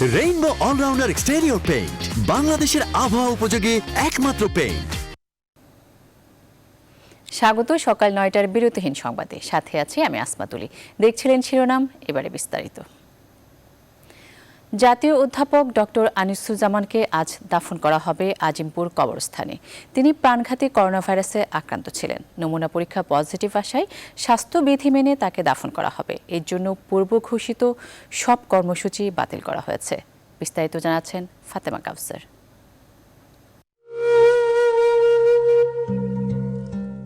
Rainbow allrounder exterior paint, বাংলাদেশের আবহাওয়া উপযোগী একমাত্র পেইন্ট। স্বাগত সকাল ৯টার বিরতিহীন সংবাদে, সাথে আছি আমি আসমা তুলি। দেখছিলেন শিরোনাম, এবারে বিস্তারিত। জাতীয় অধ্যাপক ডক্টর আনিসুজ্জামানকে আজ দাফন করা হবে আজিমপুর কবরস্থানে। তিনি প্রাণঘাতী করোনা ভাইরাসে আক্রান্ত ছিলেন। নমুনা পরীক্ষা পজিটিভ আসায় স্বাস্থ্যবিধি মেনে তাকে দাফন করা হবে। এর জন্য পূর্ব ঘোষিত সব কর্মসূচি বাতিল করা হয়েছে। বিস্তারিত জানাচ্ছেন ফাতেমা কাউসার।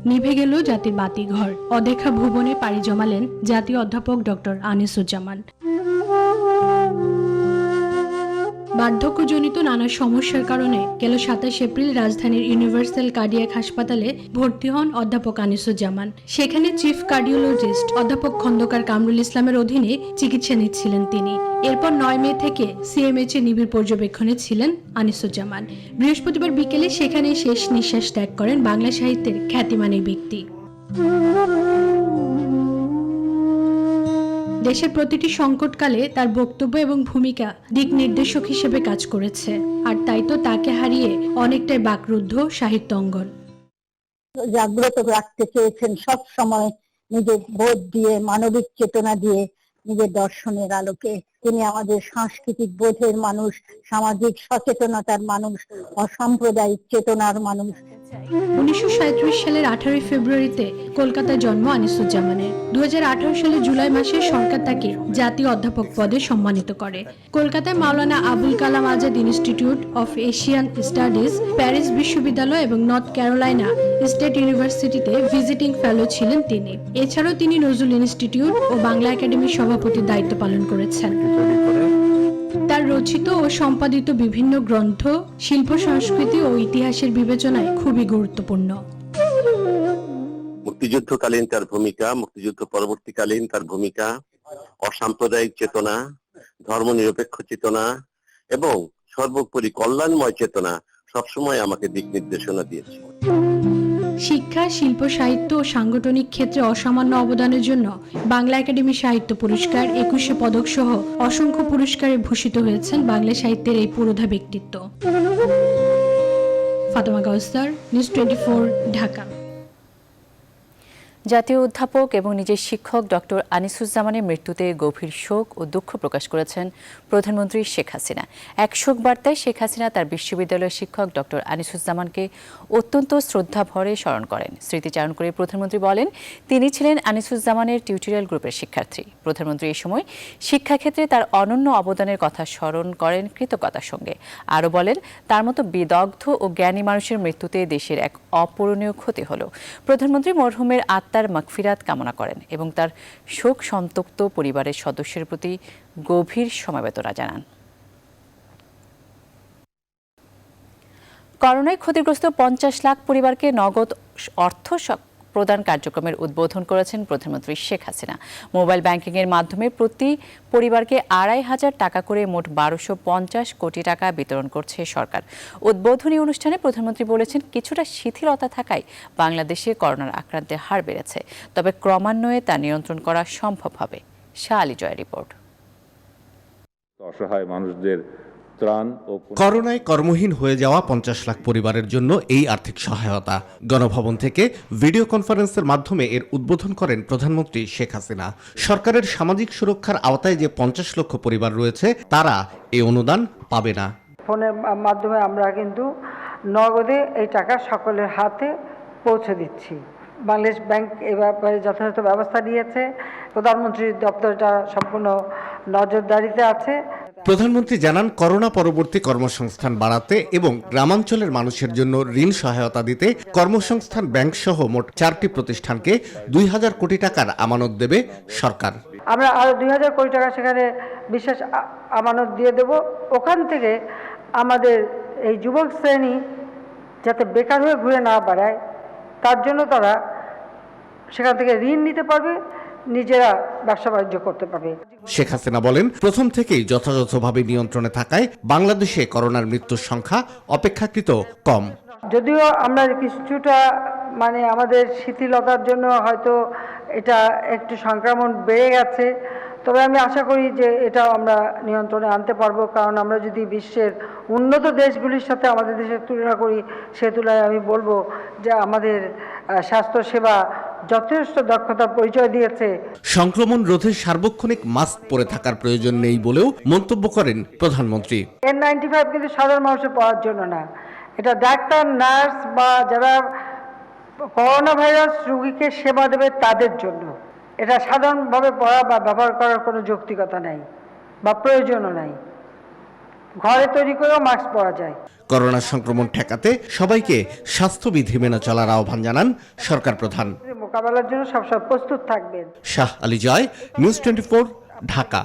নিভে গেল জাতির বাতিঘর, অদেখা ভুবনে পাড়ি জমালেন জাতীয় অধ্যাপক ডক্টর আনিসুজ্জামান। বার্ধক্যজনিত নানা সমস্যার কারণে গেল ২৭ এপ্রিল রাজধানীর ইউনিভার্সাল কার্ডিয়াক হাসপাতালে ভর্তি হন অধ্যাপক আনিসুজ্জামান। সেখানে চিফ কার্ডিওলজিস্ট অধ্যাপক খন্দকার কামরুল ইসলামের অধীনে চিকিৎসা নিচ্ছিলেন তিনি। এরপর ৯ মে থেকে সিএমএইচ এর নিবিড় পর্যবেক্ষণে ছিলেন আনিসুজ্জামান। বৃহস্পতিবার বিকেলে সেখানে শেষ নিঃশ্বাস ত্যাগ করেন বাংলা সাহিত্যের খ্যাতিমান এই ব্যক্তি। দেশের প্রতিটি সংকটকালে তার বক্তব্য এবং ভূমিকা দিক নির্দেশক হিসেবে কাজ করেছে, আর তাই তো তাকে হারিয়ে অনেকটাই বাকরুদ্ধ সাহিত্য অঙ্গন। জাগ্রত রাখতে চেয়েছেন সব সময় নিজের বোধ দিয়ে, মানবিক চেতনা দিয়ে, নিজের দর্শনের আলোকে। তিনি আমাদের সাংস্কৃতিক বোধের মানুষ, সামাজিক সচেতনতার মানুষ, অসাম্প্রদায়িক চেতনার মানুষ। ১৯৩৭ সালের ১৮ ফেব্রুয়ারিতে কলকাতায় জন্ম আনিসুজ্জামানের। ২০১৮ সালের জুলাই মাসে সরকার তাকে জাতীয় অধ্যাপক পদে সম্মানিত করে। কলকাতায় Maulana Abul Kalam Azad Institute of Asian Studies, Paris বিশ্ববিদ্যালয় এবং নর্থ ক্যারোলাইনা স্টেট ইউনিভার্সিটিতে ভিজিটিং ফেলো ছিলেন তিনি। এছাড়াও তিনি নজরুল ইনস্টিটিউট ও বাংলা একাডেমির সভাপতির দায়িত্ব পালন করেছেন। তার রচিত ও সম্পাদিত বিভিন্ন গ্রন্থ শিল্প, সংস্কৃতি ও ইতিহাসের বিবেচনায় খুবই গুরুত্বপূর্ণ। মুক্তিযুদ্ধকালীন তার ভূমিকা, মুক্তিযুদ্ধ পরবর্তীকালীন তার ভূমিকা, অসাম্প্রদায়িক চেতনা, ধর্মনিরপেক্ষ চেতনা এবং সর্বোপরি কল্যাণময় চেতনা সবসময় আমাকে দিক নির্দেশনা দিয়েছে। শিক্ষা, শিল্প, সাহিত্য ও সাংগঠনিক ক্ষেত্রে অসামান্য অবদানের জন্য বাংলা একাডেমি সাহিত্য পুরস্কার, ২১শে পদক সহ অসংখ্য পুরস্কারে ভূষিত হয়েছেন বাংলা সাহিত্যের এই পুরোধা ব্যক্তিত্ব। ফাতেমা কাউসার, নিউজ 24, ঢাকা। জাতীয় অধ্যাপক এবং নিজের শিক্ষক ডক্টর আনিসুজ্জামানের মৃত্যুতে গভীর শোক ও দুঃখ প্রকাশ করেছেন প্রধানমন্ত্রী শেখ হাসিনা। এক শোক বার্তায় শেখ হাসিনা তার বিশ্ববিদ্যালয়ের শিক্ষক ডক্টর আনিসুজ্জামানকে অত্যন্ত শ্রদ্ধা ভরে স্মরণ করেন। স্মৃতিচারণ করে প্রধানমন্ত্রী বলেন, তিনি ছিলেন আনিসুজ্জামানের টিউটোরিয়াল গ্রুপের শিক্ষার্থী। প্রধানমন্ত্রী এই সময় শিক্ষাক্ষেত্রে তার অনন্য অবদানের কথা স্মরণ করেন কৃতজ্ঞতার সঙ্গে। আরও বলেন, তার মতো বিদগ্ধ ও জ্ঞানী মানুষের মৃত্যুতে দেশের এক অপূরণীয় ক্ষতি হলো। প্রধানমন্ত্রী মরহুমের তার মাগফিরাত কামনা করেন এবং তার শোক সন্তপ্ত পরিবারের সদস্যের প্রতি গভীর সমবেদনা জানান। করোনায় ক্ষতিগ্রস্ত ৫০ লাখ পরিবারকে নগদ অর্থ প্রদান কার্যক্রমের উদ্বোধন করেছেন প্রধানমন্ত্রী শেখ হাসিনা। মোবাইল ব্যাংকিংয়ের মাধ্যমে প্রতি পরিবারকে ২৫০০ টাকা করে মোট ১২৫০ কোটি টাকা বিতরণ করছে সরকার। উদ্বোধনী অনুষ্ঠানে প্রধানমন্ত্রী বলেছেন, কিছুটা শিথিলতা থাকায় বাংলাদেশে করোনার আক্রান্তের হার বেড়েছে, তবে ক্রমান্বয়ে তা নিয়ন্ত্রণ করা সম্ভব হবে। শাহ আলী জয়ের রিপোর্ট। অসহায় মানুষদের ত্রাণ ও করোনায় কর্মহীন হয়ে যাওয়া ৫০ লাখ পরিবারের জন্য এই আর্থিক সহায়তা। গণভবন থেকে ভিডিও কনফারেন্সের মাধ্যমে এর উদ্বোধন করেন প্রধানমন্ত্রী শেখ হাসিনা। সরকারের সামাজিক সুরক্ষার আওতায় যে ৫০ লক্ষ পরিবার রয়েছে, তারা এই অনুদান পাবে না। ফোনের মাধ্যমে আমরা কিন্তু নগদে এই টাকা সকলের হাতে পৌঁছে দিচ্ছি। বাংলাদেশ ব্যাংক এ ব্যাপারে যথাযথ ব্যবস্থা নিয়েছে। প্রধানমন্ত্রীর দপ্তরটা সম্পূর্ণ নজরদারিতে আছে। প্রধানমন্ত্রী জানান, করোনা পরবর্তী কর্মসংস্থান বাড়াতে এবং গ্রামাঞ্চলের মানুষের জন্য ঋণ সহায়তা দিতে কর্মসংস্থান ব্যাংক সহ মোট 4টি প্রতিষ্ঠানকে ২০০০ কোটি টাকার আমানত দেবে সরকার। আমরা আরো ২০০০ কোটি টাকা সেখানে বিশেষ আমানত দিয়ে দেব। ওখান থেকে আমাদের এই যুবক শ্রেণী যাতে বেকার হয়ে ঘুরে না বেড়ায়, তার জন্য তারা সেখান থেকে ঋণ নিতে পারবে, নিজেরা ব্যবসা বাণিজ্য করতে পারবে। শেখ হাসিনা বলেন, প্রথম থেকেই যথাযথভাবে নিয়ন্ত্রণে থাকায় বাংলাদেশে করোনার মৃত্যুর সংখ্যা অপেক্ষাকৃত কম। যদিও আমরা কিছুটা আমাদের শিথিলতার জন্য হয়তো এটা একটু সংক্রমণ বেড়ে গেছে, তবে আমি আশা করি যে এটাও আমরা নিয়ন্ত্রণে আনতে পারবো, কারণ আমরা যদি বিশ্বের উন্নত দেশগুলির সাথে আমাদের দেশের তুলনা করি, সে তুলনায় আমি বলবো যে আমাদের স্বাস্থ্যসেবা যথেষ্ট দক্ষতার পরিচয় দিয়েছে। সংক্রমণ রোধে সার্বক্ষণিক মাস্ক পরে থাকার প্রয়োজন নেই বলেও মন্তব্য করেন প্রধানমন্ত্রী। N95 কিন্তু সাধারণ মানুষের পড়ার জন্য না, এটা ডাক্তার, নার্স বা যারা করোনা ভাইরাস রোগীকে সেবা দেবে তাদের জন্য। এটা সাধারণভাবে পড়া বা ব্যবহার করার কোনো যৌক্তিকতা নাই বা প্রয়োজনও নাই। ঘরে তৈরি করেও মাস্ক পরা যায়। করোনা সংক্রমণ ঠেকাতে সবাইকে স্বাস্থ্যবিধি মেনে চলার আহ্বান জানান সরকার প্রধান। মোকাবেলার জন্য সবসময় প্রস্তুত থাকবেন। শাহ আলী জয়, নিউজ 24, ঢাকা।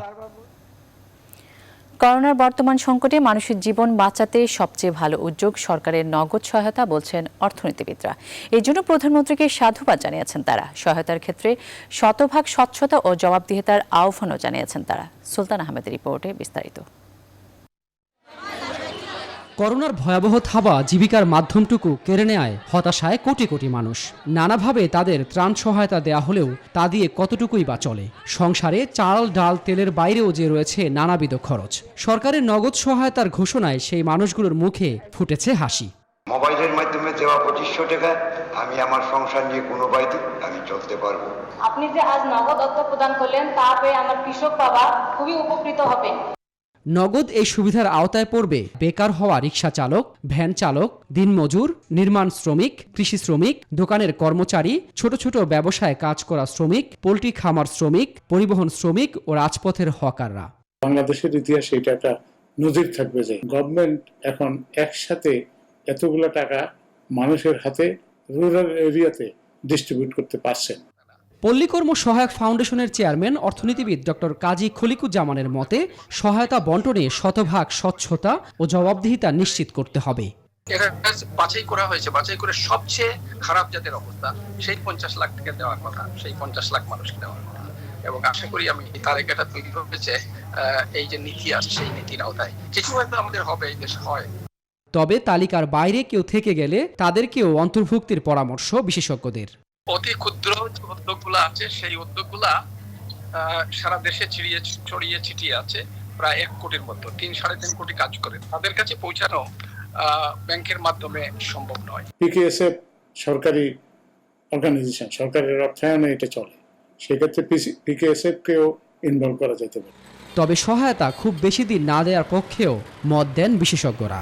করোনার বর্তমান সংকটে মানুষের জীবন বাঁচাতে সবচেয়ে ভালো উদ্যোগ সরকারের নগদ সহায়তা বলছেন অর্থনীতিবিদরা। এই জন্য প্রধানমন্ত্রীকে সাধুবাদ জানিয়েছেন তারা। সহায়তার ক্ষেত্রে শতভাগ স্বচ্ছতা ও জবাবদিহিতার আহ্বানও জানিয়েছেন তারা। সুলতান আহমেদের রিপোর্টে বিস্তারিত। করোনার ভয়াবহ থাবা জীবিকার মাধ্যমটুকু কেড়ে নেয় হতাশায় কোটি কোটি মানুষ। নানাভাবে তাদের ত্রাণ সহায়তা দেয়া হলেও তা দিয়ে কতটুকুই বা চলে। সংসারে চাল, ডাল, তেলের বাইরেও যে রয়েছে নানাবিধ খরচ। সরকারের নগদ সহায়তার ঘোষণায় সেই মানুষগুলোর মুখে ফুটেছে হাসি। মোবাইলের মাধ্যমে দেওয়া 2500 টাকা আমি আমার সংসার নিয়ে কোনো বাইতে আমি চলতে পারবো। আপনি যে আজ নগদ অর্থ প্রদান করলেন তা পেয়ে আমার কৃষক বাবা খুবই উপকৃত হবেন। নগদ এই সুবিধার আওতায় পড়বে বেকার হওয়া রিকশা চালক, ভ্যান চালক, দিনমজুর, নির্মাণ শ্রমিক, কৃষি শ্রমিক, দোকানের কর্মচারী, ছোট ছোট ব্যবসায় কাজ করা শ্রমিক, পোল্ট্রি খামার শ্রমিক, পরিবহন শ্রমিক ও রাজপথের হকাররা। বাংলাদেশের ইতিহাসে এটা একটা নজির থাকবে যে গভর্নমেন্ট এখন একসাথে এতগুলো টাকা মানুষের হাতে রুরাল এরিয়াতে ডিস্ট্রিবিউট করতে পারছেন। পল্লীকর্ম সহায়ক ফাউন্ডেশনের চেয়ারম্যান অর্থনীতিবিদ ডক্টর কাজী খলিকুজ্জামানের মতে সহায়তা বন্টনে শতভাগ স্বচ্ছতা ও জবাবদিহিতা নিশ্চিত করতে হবে। এটা বাছাই করা হয়েছে, বাছাই করে সবচেয়ে খারাপ যাদের অবস্থা সেই 50 লাখ টাকা দেওয়ার কথা, সেই 50 লাখ মানুষকে দেওয়ার কথা। এবং আশা করি আমি তালিকাটা তৈরি হয়েছে এই যে নীতি আছে সেই নীতির আওতায় কিছু হয়তো আমাদের হবে, এই দেশে হয়। তবে তালিকার বাইরে কেউ থেকে গেলে তাদেরকেও অন্তর্ভুক্তির পরামর্শ বিশেষজ্ঞদের। অতি ক্ষুদ্র উদ্যোগগুলো আছে সেই উদ্যোগগুলা সারা দেশে ছড়িয়ে ছিটিয়ে আছে, প্রায় 1 কোটির মতো, 3-3.5 কোটি কাজ করে। তাদের কাছে পৌঁছানো ব্যাংকের মাধ্যমে সম্ভব নয়। পিকেএসএফ সরকারি অর্গানাইজেশন, সরকারের অর্থায়নে এটা চলে, সেক্ষেত্রে পিকেএসএফ কেও ইনভলভ করা যেতে পারে। তবে সহায়তা খুব বেশি দিন না দেওয়ার পক্ষেও মত দেন বিশেষজ্ঞরা।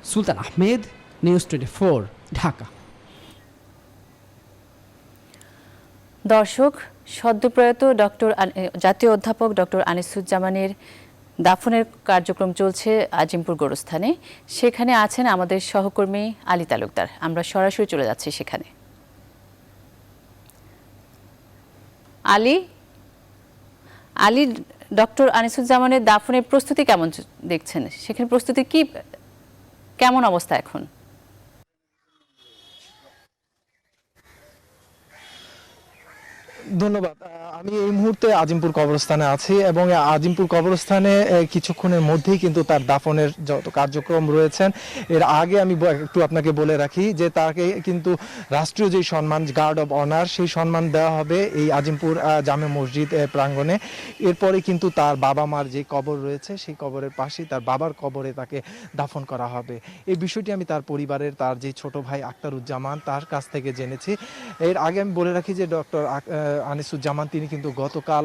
সুলতান আহমেদ, নিউজ 24, ঢাকা। দর্শক, সদ্যপ্রয়াত জাতীয় অধ্যাপক ডক্টর আনিসুজ্জামানের দাফনের কার্যক্রম চলছে আজিমপুর গোরস্থানে। সেখানে আছেন আমাদের সহকর্মী আলী তালুকদার। আমরা সরাসরি চলে যাচ্ছি সেখানে। আলী, ডক্টর আনিসুজ্জামানের দাফনের প্রস্তুতি কেমন দেখছেন? সেখানে প্রস্তুতি কেমন অবস্থা এখন? ধন্যবাদ। আমি এই মুহূর্তে আজিমপুর কবরস্থানে আছি এবং আজিমপুর কবরস্থানে কিছুক্ষণের মধ্যেই কিন্তু তার দাফনের যত কার্যক্রম রয়েছেন। এর আগে আমি একটু আপনাকে বলে রাখি যে তাকে কিন্তু রাষ্ট্রীয় যে সম্মান গার্ড অব অনার, সেই সম্মান দেওয়া হবে এই আজিমপুর জামে মসজিদ প্রাঙ্গণে। এরপরে কিন্তু তার বাবা মার যে কবর রয়েছে সেই কবরের পাশেই তার বাবার কবরে তাকে দাফন করা হবে। এই বিষয়টি আমি তার পরিবারের, তার যে ছোট ভাই আখতারুজ্জামান, তার কাছ থেকে জেনেছি। এর আগে আমি বলে রাখি যে ডক্টর আনিসুজ্জামান তিনি কিন্তু গতকাল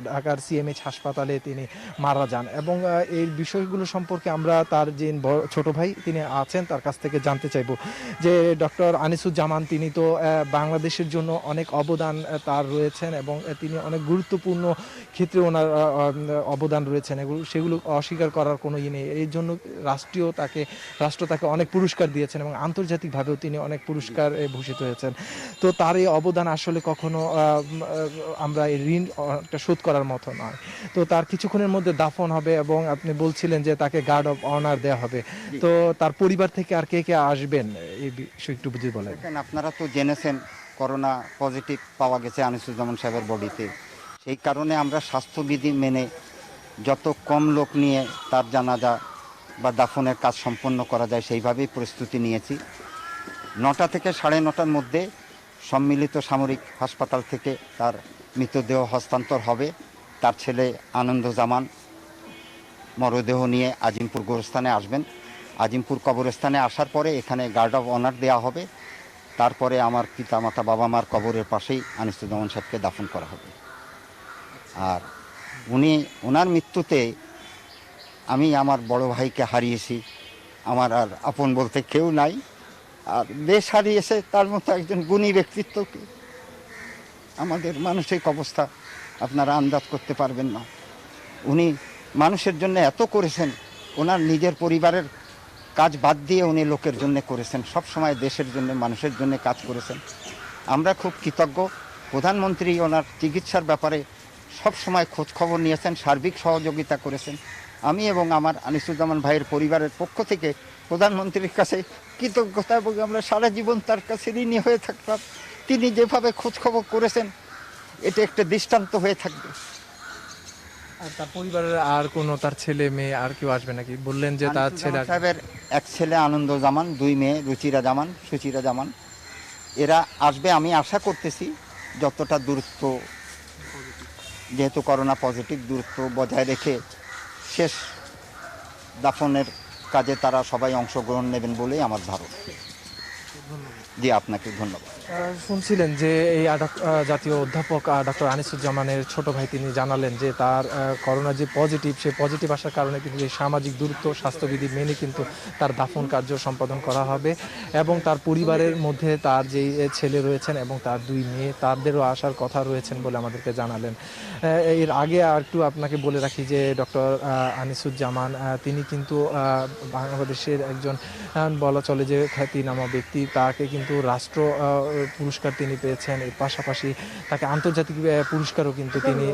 ঢাকার সিএমএইচ হাসপাতালে তিনি মারা যান এবং এই বিষয়গুলো সম্পর্কে আমরা তার যে ছোট ভাই তিনি আছেন তার কাছ থেকে জানতে চাইব যে ডক্টর আনিসুজ্জামান তিনি তো বাংলাদেশের জন্য অনেক অবদান তার রয়েছেন এবং তিনি অনেক গুরুত্বপূর্ণ ক্ষেত্রে ওনার অবদান রয়েছেন, সেগুলো অস্বীকার করার কোনো নেই। এই জন্য রাষ্ট্র তাকে অনেক পুরস্কার দিয়েছেন এবং আন্তর্জাতিকভাবেও তিনি অনেক পুরস্কার ভূষিত হয়েছেন। তো তার এই অবদান আসলে কখনো আমরা এই ঋণ শোধ করার মতো নয়। তো তার কিছুক্ষণের মধ্যে দাফন হবে এবং আপনি বলছিলেন যে তাকে গার্ড অফ অনার দেওয়া হবে। তো তার পরিবার থেকে আর কে কে আসবেন এই বিষয় একটু বুঝিয়ে বলেন। আপনারা তো জেনেছেন করোনা পজিটিভ পাওয়া গেছে আনিসুজ্জামান সাহেবের বডিতে। সেই কারণে আমরা স্বাস্থ্যবিধি মেনে যত কম লোক নিয়ে তার জানাজা বা দাফনের কাজ সম্পন্ন করা যায় সেইভাবেই প্রস্তুতি নিয়েছি। 9টা থেকে 9:30টার মধ্যে সম্মিলিত সামরিক হাসপাতাল থেকে তার মৃতদেহ হস্তান্তর হবে। তার ছেলে আনন্দজামান মরদেহ নিয়ে আজিমপুর গোরস্থানে আসবেন। আজিমপুর কবরস্থানে আসার পরে এখানে গার্ড অফ অনার দেওয়া হবে। তারপরে আমার পিতামাতা বাবা মার কবরের পাশেই আনিসুজ্জামান সাহেবকে দাফন করা হবে। আর ওনার মৃত্যুতে আমি আমার বড় ভাইকে হারিয়েছি, আমার আর আপন বলতে কেউ নাই। আর দেশ হারিয়েছে তার মতো একজন গুণী ব্যক্তিত্বকে। আমাদের মানসিক অবস্থা আপনারা আন্দাজ করতে পারবেন না। উনি মানুষের জন্য এত করেছেন, ওনার নিজের পরিবারের কাজ বাদ দিয়ে উনি লোকের জন্য করেছেন, সব সময় দেশের জন্য মানুষের জন্য কাজ করেছেন। আমরা খুব কৃতজ্ঞ। প্রধানমন্ত্রী ওনার চিকিৎসার ব্যাপারে সব সময় খোঁজ খবর নিয়েছেন, সার্বিক সহযোগিতা করেছেন। আমি এবং আমার আনিসুজ্জামান ভাইয়ের পরিবারের পক্ষ থেকে প্রধানমন্ত্রীর কাছে কৃতজ্ঞতা এবং আমরা সারা জীবন তার কাছে ঋণী হয়ে থাকলাম। তিনি যেভাবে খোঁজ খবর করেছেন এটা একটা দৃষ্টান্ত হয়ে থাকবে। আর তার পরিবারের আর কোনো তার ছেলে মেয়ে আর কেউ আসবে নাকি? বললেন যে তার ছেলে সাহেবের এক ছেলে আনন্দজামান, 2 মেয়ে রুচিরা জামান, সুচিরা জামান, এরা আসবে। আমি আশা করতেছি যতটা দূরত্ব, যেহেতু করোনা পজিটিভ, দূরত্ব বজায় রেখে শেষ দাফনের কাজে তারা সবাই অংশগ্রহণ নেবেন বলেই আমার ধারণা। জি, আপনাকে ধন্যবাদ। শুনছিলেন যে এই জাতীয় অধ্যাপক ডক্টর আনিসুজ্জামানের ছোট ভাই তিনি জানালেন যে তার করোনা যে পজিটিভ, সেই পজিটিভ আসার কারণে কিন্তু এই সামাজিক দূরত্ব স্বাস্থ্যবিধি মেনে কিন্তু তার দাফন কার্য সম্পাদন করা হবে এবং তার পরিবারের মধ্যে তার যেই ছেলে রয়েছেন এবং তার 2 মেয়ে, তাদেরও আসার কথা রয়েছেন বলে আমাদেরকে জানালেন। এর আগে আর একটু আপনাকে বলে রাখি যে ডক্টর আনিসুজ্জামান তিনি কিন্তু বাংলাদেশের একজন বলা চলে যে খ্যাতিনামা ব্যক্তি। তাকে কিন্তু রাষ্ট্র পুরস্কার তিনি পেয়েছেন, এর পাশাপাশি তাকে আন্তর্জাতিক পুরস্কারও কিন্তু তিনি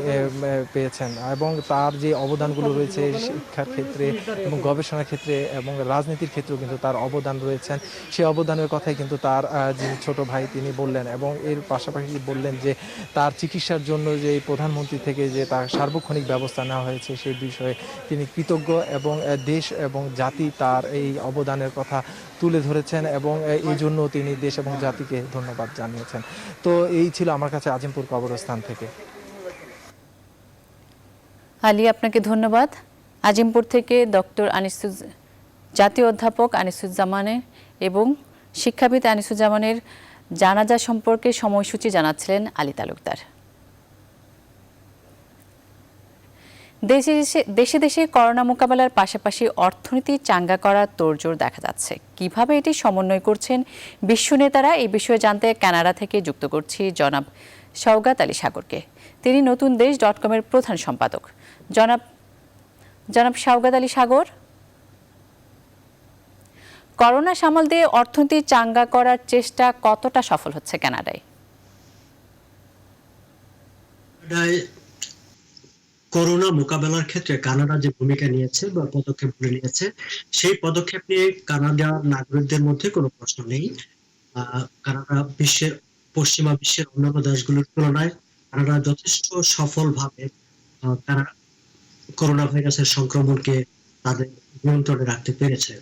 পেয়েছেন এবং তার যে অবদানগুলো রয়েছে শিক্ষার ক্ষেত্রে এবং গবেষণার ক্ষেত্রে এবং রাজনীতির ক্ষেত্রেও কিন্তু তার অবদান রয়েছেন। সেই অবদানের কথাই কিন্তু তার যিনি ছোট ভাই তিনি বললেন এবং এর পাশাপাশি বললেন যে তার চিকিৎসার জন্য যে প্রধানমন্ত্রী থেকে যে তার সার্বক্ষণিক ব্যবস্থা নেওয়া হয়েছে সেই বিষয়ে তিনি কৃতজ্ঞ এবং দেশ এবং জাতি তার এই অবদানের কথা তুলে ধরেছেন এবং এই জন্য তিনি দেশ এবং জাতিকে ধন্যবাদ জানিয়েছেন। তো এই ছিল আমার কাছে আজিমপুর কবরস্থান থেকে। আলী, আপনাকে ধন্যবাদ। আজিমপুর থেকে জাতীয় অধ্যাপক আনিসুজ্জামানের এবং শিক্ষাবিদ আনিসুজ্জামানের জানাজা সম্পর্কে সময়সূচি জানাচ্ছিলেন আলী তালুকদার। দেশে দেশে করোনা মোকাবেলার পাশাপাশি অর্থনীতি চাঙ্গা করার তোড়জোড় দেখা যাচ্ছে। কিভাবে এটি সমন্বয় করছেন বিশ্ব নেতারা, এই বিষয়ে জানতে কানাডা থেকে যুক্ত করছি জনাব শওকত আলী সাগরকে। তিনি নতুন দেশ.com-এর প্রধান সম্পাদক। জনাব শওকত আলী সাগর, করোনা সামাল দিয়ে অর্থনীতি চাঙ্গা করার চেষ্টা কতটা সফল হচ্ছে কানাডায়? করোনা মোকাবেলার ক্ষেত্রে কানাডা যে ভূমিকা নিয়েছে বা পদক্ষেপ নিয়েছে, সেই পদক্ষেপ নিয়ে কানাডার নাগরিকদের মধ্যে কোনো প্রশ্ন নেই। কানাডা পশ্চিমা বিশ্বের অন্যান্য দেশগুলোর তুলনায় কানাডা যথেষ্ট সফলভাবে তারা করোনা ভাইরাসের সংক্রমণকে তাদের নিয়ন্ত্রণে রাখতে পেরেছে।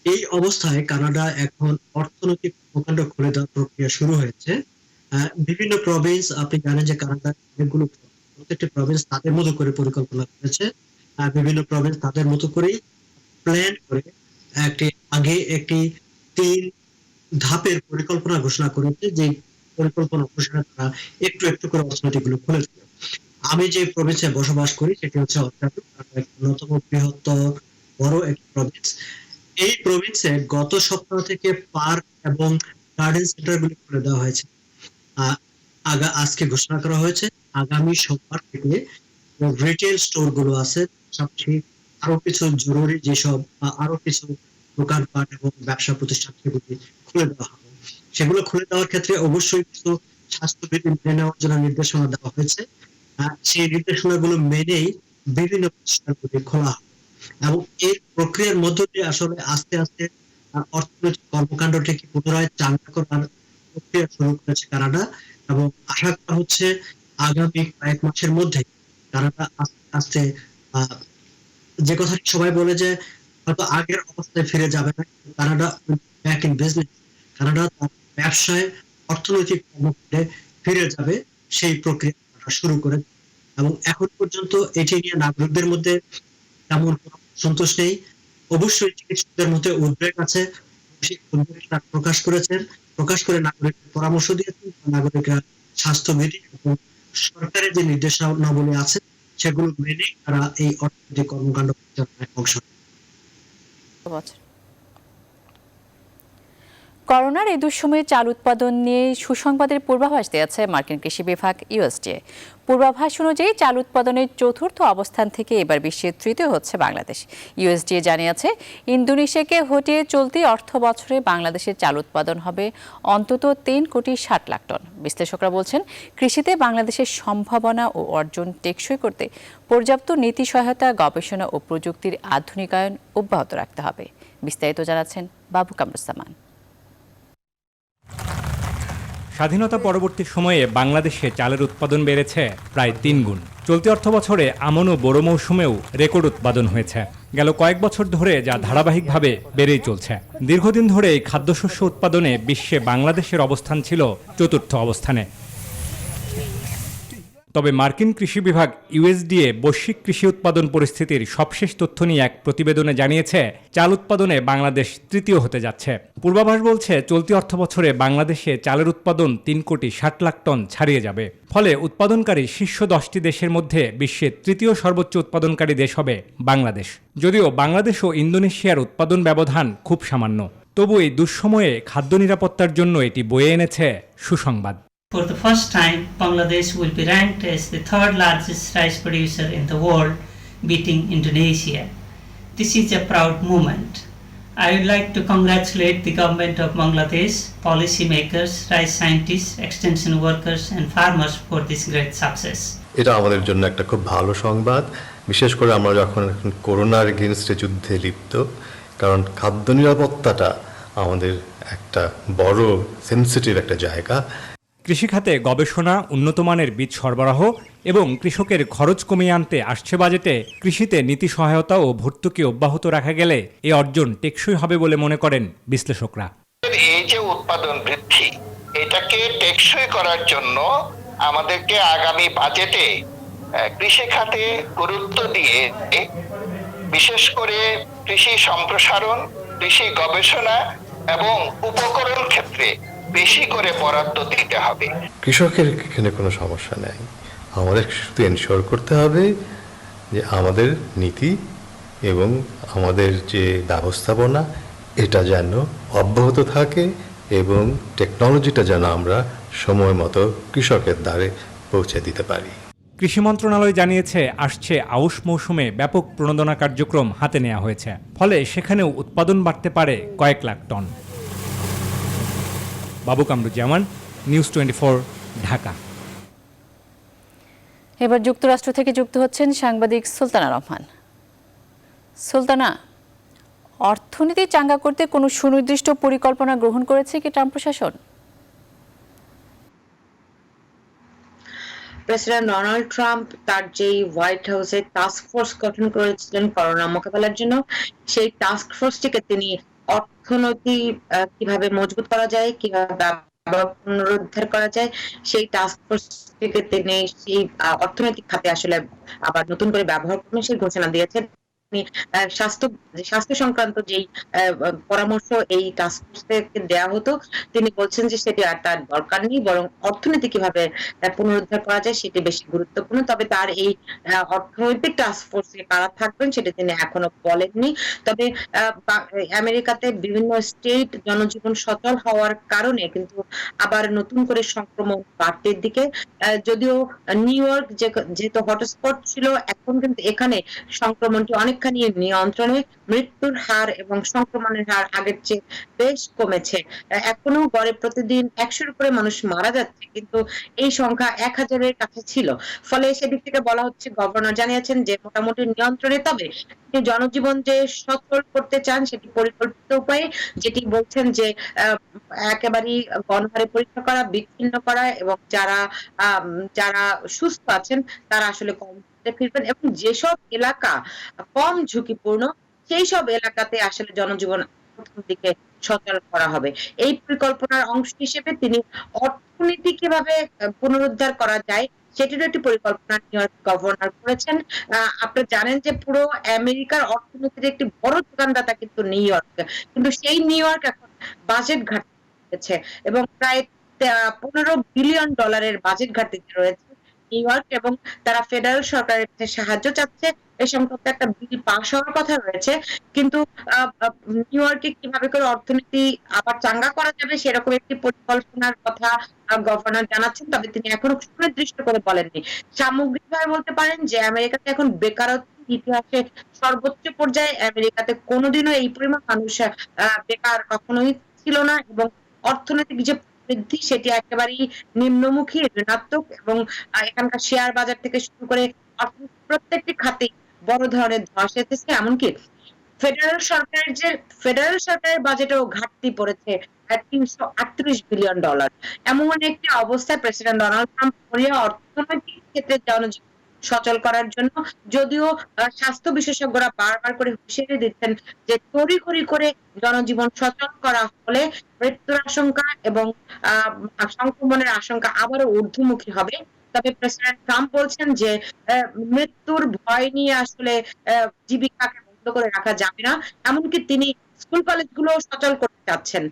এই অবস্থায় কানাডা এখন অর্থনৈতিক কর্মকাণ্ড খুলে দেওয়ার প্রক্রিয়া শুরু হয়েছে। বিভিন্ন প্রভিন্স, আপনি জানেন যে কানাডার অনেকগুলো প্রত্যেকটি প্রভিন্স তাদের মতো করে পরিকল্পনা করেছে। বিভিন্ন প্রভিন্স তাদের মতো করেই প্ল্যান করে একটি 3 ধাপের পরিকল্পনা ঘোষণা করেছে, যে পরিকল্পনা ঘোষণা তারা একটু একটু করে অর্থনীতিগুলো খুলে দেবে। আমি যে প্রভিন্সে বসবাস করি সেটি হচ্ছে অন্টারিও, অন্যতম বৃহত্তর বড় একটি প্রভিন্স। এই প্রভিন্সে গত সপ্তাহ থেকে পার্ক এবং গার্ডেন সেন্টারগুলি খুলে দেওয়া হয়েছে। আজকে ঘোষণা করা হয়েছে আগামী সোমবার থেকে রিটেল স্টোর গুলো আছে, সবচেয়ে আরো কিছু জরুরি যেসব আরো কিছু দোকানপাট এবং ব্যবসা প্রতিষ্ঠান সেগুলি খুলে দেওয়া হবে। সেগুলো খুলে দেওয়ার ক্ষেত্রে অবশ্যই কিছু স্বাস্থ্যবিধি মেনে নেওয়ার জন্য নির্দেশনা দেওয়া হয়েছে। সেই নির্দেশনাগুলো মেনেই বিভিন্ন প্রতিষ্ঠানগুলি খোলা হবে এবং এই প্রক্রিয়ার মধ্য দিয়ে আসলে আস্তে আস্তে অর্থনৈতিক কর্মকাণ্ডটিকে পুনরায় চাঙ্গা করার প্রক্রিয়া শুরু করেছে কানাডা এবং আশা করা হচ্ছে আগামী কয়েক মাসের মধ্যে কানাডা আস্তে আস্তে যে কথা সবাই বলে যে হয়তো আগের অবস্থায় ফিরে যাবে না, Canada back in business, Canada তার ব্যবসায় অর্থনৈতিক কর্মকাণ্ডে ফিরে যাবে, সেই প্রক্রিয়া শুরু করে, এবং এখন পর্যন্ত এটি নিয়ে নাগরিকদের মধ্যে তেমন কোনো সন্তোষ নেই। অবশ্যই চিকিৎসকদের মধ্যে উদ্বেগ আছে, সেই উদ্বেগটা প্রকাশ করে নাগরিকদের পরামর্শ দিয়েছেন। নাগরিকরা স্বাস্থ্যবিধি এবং সরকারের যে নির্দেশনাবলী আছে সেগুলো মেনে তারা এই অর্থনৈতিক কর্মকাণ্ড পরিচালনায় অংশ নেয়। করোনার এই দুঃসময়ে চাল উৎপাদন নিয়ে সুসংবাদের পূর্বাভাস দিয়েছে মার্কিন কৃষি বিভাগ ইউএসডিএ। পূর্বাভাস অনুযায়ী চাল উৎপাদনের চতুর্থ অবস্থান থেকে এবার বিশ্বের তৃতীয় হচ্ছে বাংলাদেশ। ইউএসডিএ জানিয়েছে, ইন্দোনেশিয়াকে হটিয়ে চলতি অর্থ বছরে বাংলাদেশের চাল উৎপাদন হবে অন্তত 3,60,00,000 টন। বিশ্লেষকরা বলছেন, কৃষিতে বাংলাদেশের সম্ভাবনা ও অর্জন টেকসই করতে পর্যাপ্ত নীতি সহায়তা, গবেষণা ও প্রযুক্তির আধুনিকায়ন অব্যাহত রাখতে হবে। বিস্তারিত জানাচ্ছেন বাবু কামরুজ্জামান। স্বাধীনতা পরবর্তী সময়ে বাংলাদেশে চালের উৎপাদন বেড়েছে প্রায় 3 গুণ। চলতি অর্থবছরে আমন ও বোরো মৌসুমেও রেকর্ড উৎপাদন হয়েছে। গেল কয়েক বছর ধরে যা ধারাবাহিকভাবে বেড়েই চলছে। দীর্ঘদিন ধরে এই খাদ্যশস্য উৎপাদনে বিশ্বে বাংলাদেশের অবস্থান ছিল চতুর্থ অবস্থানে। তবে মার্কিন কৃষি বিভাগ ইউএসডিএ বৈশ্বিক কৃষি উৎপাদন পরিস্থিতির সবশেষ তথ্য নিয়ে এক প্রতিবেদনে জানিয়েছে, চাল উৎপাদনে বাংলাদেশ তৃতীয় হতে যাচ্ছে। পূর্বাভাস বলছে, চলতি অর্থবছরে বাংলাদেশে চালের উৎপাদন 3,60,00,000 টন ছাড়িয়ে যাবে। ফলে উৎপাদনকারী শীর্ষ 10টি দেশের মধ্যে বিশ্বের তৃতীয় সর্বোচ্চ উৎপাদনকারী দেশ হবে বাংলাদেশ। যদিও বাংলাদেশ ও ইন্দোনেশিয়ার উৎপাদন ব্যবধান খুব সামান্য, তবু এই দুঃসময়ে খাদ্য নিরাপত্তার জন্য এটি বয়ে এনেছে সুসংবাদ। For the first time, Bangladesh will be ranked as the third largest rice producer in the world, beating Indonesia. This is a proud moment. I would like to congratulate the government of Bangladesh, policymakers, rice scientists, extension workers and farmers for this great success. এটা আমাদের জন্য একটা খুব ভালো সংবাদ, বিশেষ করে আমরা যখন করোনার এগেইনস্টে যুদ্ধে লিপ্ত, কারণ খাদ্য নিরাপত্তাটা আমাদের একটা বড় সেনসিটিভ একটা জায়গা। কৃষিখাতে গবেষণা, উন্নতমানের বীজ সরবরাহ এবং কৃষকের খরচ কমিয়ে আনতে আসছে বাজেটে কৃষিতে নীতি সহায়তা ও ভর্তুকি অব্যাহত রাখা গেলে এ অর্জন টেকসই হবে বলে মনে করেন বিশ্লেষকরা। এই যে উৎপাদন বৃদ্ধি, এটাকে টেকসই করার জন্য আমাদেরকে আগামী বাজেটে কৃষি খাতে গুরুত্ব দিয়ে বিশেষ করে কৃষি সম্প্রসারণ, কৃষি গবেষণা এবং উপকরণ ক্ষেত্রে বেশি করে বরাদ্দ দিতে হবে। কৃষকের এখানে কোনো সমস্যা নেই, আমাদের শুধু এনশিওর করতে হবে যে আমাদের নীতি এবং আমাদের যে ব্যবস্থাপনা এটা যেন অব্যাহত থাকে এবং টেকনোলজিটা যেন আমরা সময় মতো কৃষকের দ্বারে পৌঁছে দিতে পারি। কৃষি মন্ত্রণালয় জানিয়েছে, আসছে আউশ মৌসুমে ব্যাপক প্রণোদনা কার্যক্রম হাতে নেওয়া হয়েছে, ফলে সেখানেও উৎপাদন বাড়তে পারে কয়েক লাখ টন। বাবু কামরুজ্জামান, নিউজ 24, ঢাকা। এবার যুক্তরাষ্ট্র থেকে যুক্ত হচ্ছেন সাংবাদিক সুলতানা রহমান। সুলতানা, অর্থনীতি চাঙ্গা করতে কোনো সুনির্দিষ্ট পরিকল্পনা গ্রহণ করেছে কি ট্রাম্প প্রশাসন? প্রেসিডেন্ট ডোনাল্ড ট্রাম্প তার যেই হোয়াইট হাউসে টাস্ক ফোর্স গঠন করেছিলেন করোনা মোকাবেলার জন্য, সেই টাস্ক ফোর্সটিকে তিনি অর্থনীতি কিভাবে মজবুত করা যায়, কিভাবে পুনরুদ্ধার করা যায়, সেই টাস্ক ফোর্সটিকে তিনি সেই অর্থনৈতিক খাতে আসলে আবার নতুন করে ব্যবহার করবেন সেই ঘোষণা দিয়েছেন। স্বাস্থ্য সংক্রান্ত যেই পরামর্শ এই টাস্ক ফোর্সকে দেওয়া হতো, তিনি বলছেন যে সেটি আর তার দরকার নেই, বরং অর্থনীতি কিভাবে পুনরুদ্ধার করা যায় সেটি বেশি গুরুত্বপূর্ণ। তবে তার এই অর্থনৈতিক টাস্ক ফোর্সে কারা থাকবেন সেটা তিনি এখনো বলেননি। তবে আমেরিকাতে বিভিন্ন স্টেট জনজীবন সচল হওয়ার কারণে কিন্তু আবার নতুন করে সংক্রমণ বাড়তির দিকে, যদিও নিউ ইয়র্ক যেহেতু হটস্পট ছিল, এখন কিন্তু এখানে সংক্রমণটি অনেকখানি নিয়ন্ত্রণে, মৃত্যুর হার এবং সংক্রমণের হার আগের চেয়ে বেশ কমেছে। এখনো গড়ে প্রতিদিন 100-র উপরে মানুষ মারা যাচ্ছে, কিন্তু এই সংখ্যা 1000-এর কাছে ছিল। ফলে সেদিক থেকে বলা হচ্ছে, গভর্নর জানিয়েছেন যে মোটামুটি নিয়ন্ত্রণে, তবে জনজীবন যে সচল করতে চান সেটি পরিকল্পিত উপায়ে, যেটি বলছেন যে একেবারেই গণহারে পরীক্ষা করা, বিচ্ছিন্ন করা এবং যারা সুস্থ আছেন তারা আসলে কম ফিরবেন এবং যেসব এলাকা কম ঝুঁকিপূর্ণ সেই সব এলাকাতে আসলে জনজীবন দিকে সচল করা হবে। এই পরিকল্পনার অংশ হিসেবে তিনি অর্থনীতি কিভাবে পুনরুদ্ধার করা যায় সেটিরও একটি পরিকল্পনা নিউ ইয়র্ক গভর্নর করেছেন। আপনারা জানেন যে পুরো আমেরিকার অর্থনীতির একটি বড় যোগানদাতা কিন্তু নিউ ইয়র্ক, কিন্তু সেই নিউ ইয়র্ক এখন বাজেট ঘাটতি রয়েছে এবং প্রায় $15 বিলিয়ন বাজেট ঘাটতি রয়েছে নিউ ইয়র্ক, এবং তারা ফেডারেল সরকারের কাছে সাহায্য চাচ্ছে। এই সংক্রান্ত একটা বিল পাস হওয়ার কথা রয়েছে, কিন্তু নিউ ইয়র্কে কিভাবে করে অর্থনীতি আবার চাঙ্গা করা যাবে সেরকম একটি পরিকল্পনার কথা গভর্নর জানাচ্ছেন, তবে তিনি এখনো সুনির্দিষ্ট করে বলেননি। সামগ্রিকভাবে বলতে পারেন যে আমেরিকাতে এখন বেকারত্ব ইতিহাসে সর্বোচ্চ পর্যায়ে। আমেরিকাতে কোনোদিনও এই পরিমাণ মানুষ বেকার কখনোই ছিল না, এবং অর্থনৈতিক যে বৃদ্ধি সেটি একেবারেই নিম্নমুখী, ঋণাত্মক, এবং এখানকার শেয়ার বাজার থেকে শুরু করে অর্থনীতির প্রত্যেকটি খাতে বড় ধরনের ধস এসেছে। এমনকি ফেডারেল সরকারের বাজেটেও ঘাটতি পড়েছে $338 বিলিয়ন। এমন একটি অবস্থায় প্রেসিডেন্ট ডোনাল্ড ট্রাম্প অর্থনৈতিক ক্ষেত্রে জনজীবন সচল করার জন্য, যদিও স্বাস্থ্য বিশেষজ্ঞরা বারবার করে হুঁশিয়ারি দিচ্ছেন যে তড়িঘড়ি করে জনজীবন সচল করা হলে মৃত্যুর আশঙ্কা এবং সংক্রমণের আশঙ্কা আবারও ঊর্ধ্বমুখী হবে। তবে প্রেসিডেন্ট ট্রাম্প বলছেন যে মৃত্যুর ভয় নিয়ে আসলে জীবিকাকে বন্ধ করে রাখা যাবে না, এমনকি তিনি স্কুল কলেজগুলো সচল করতে চাচ্ছেন।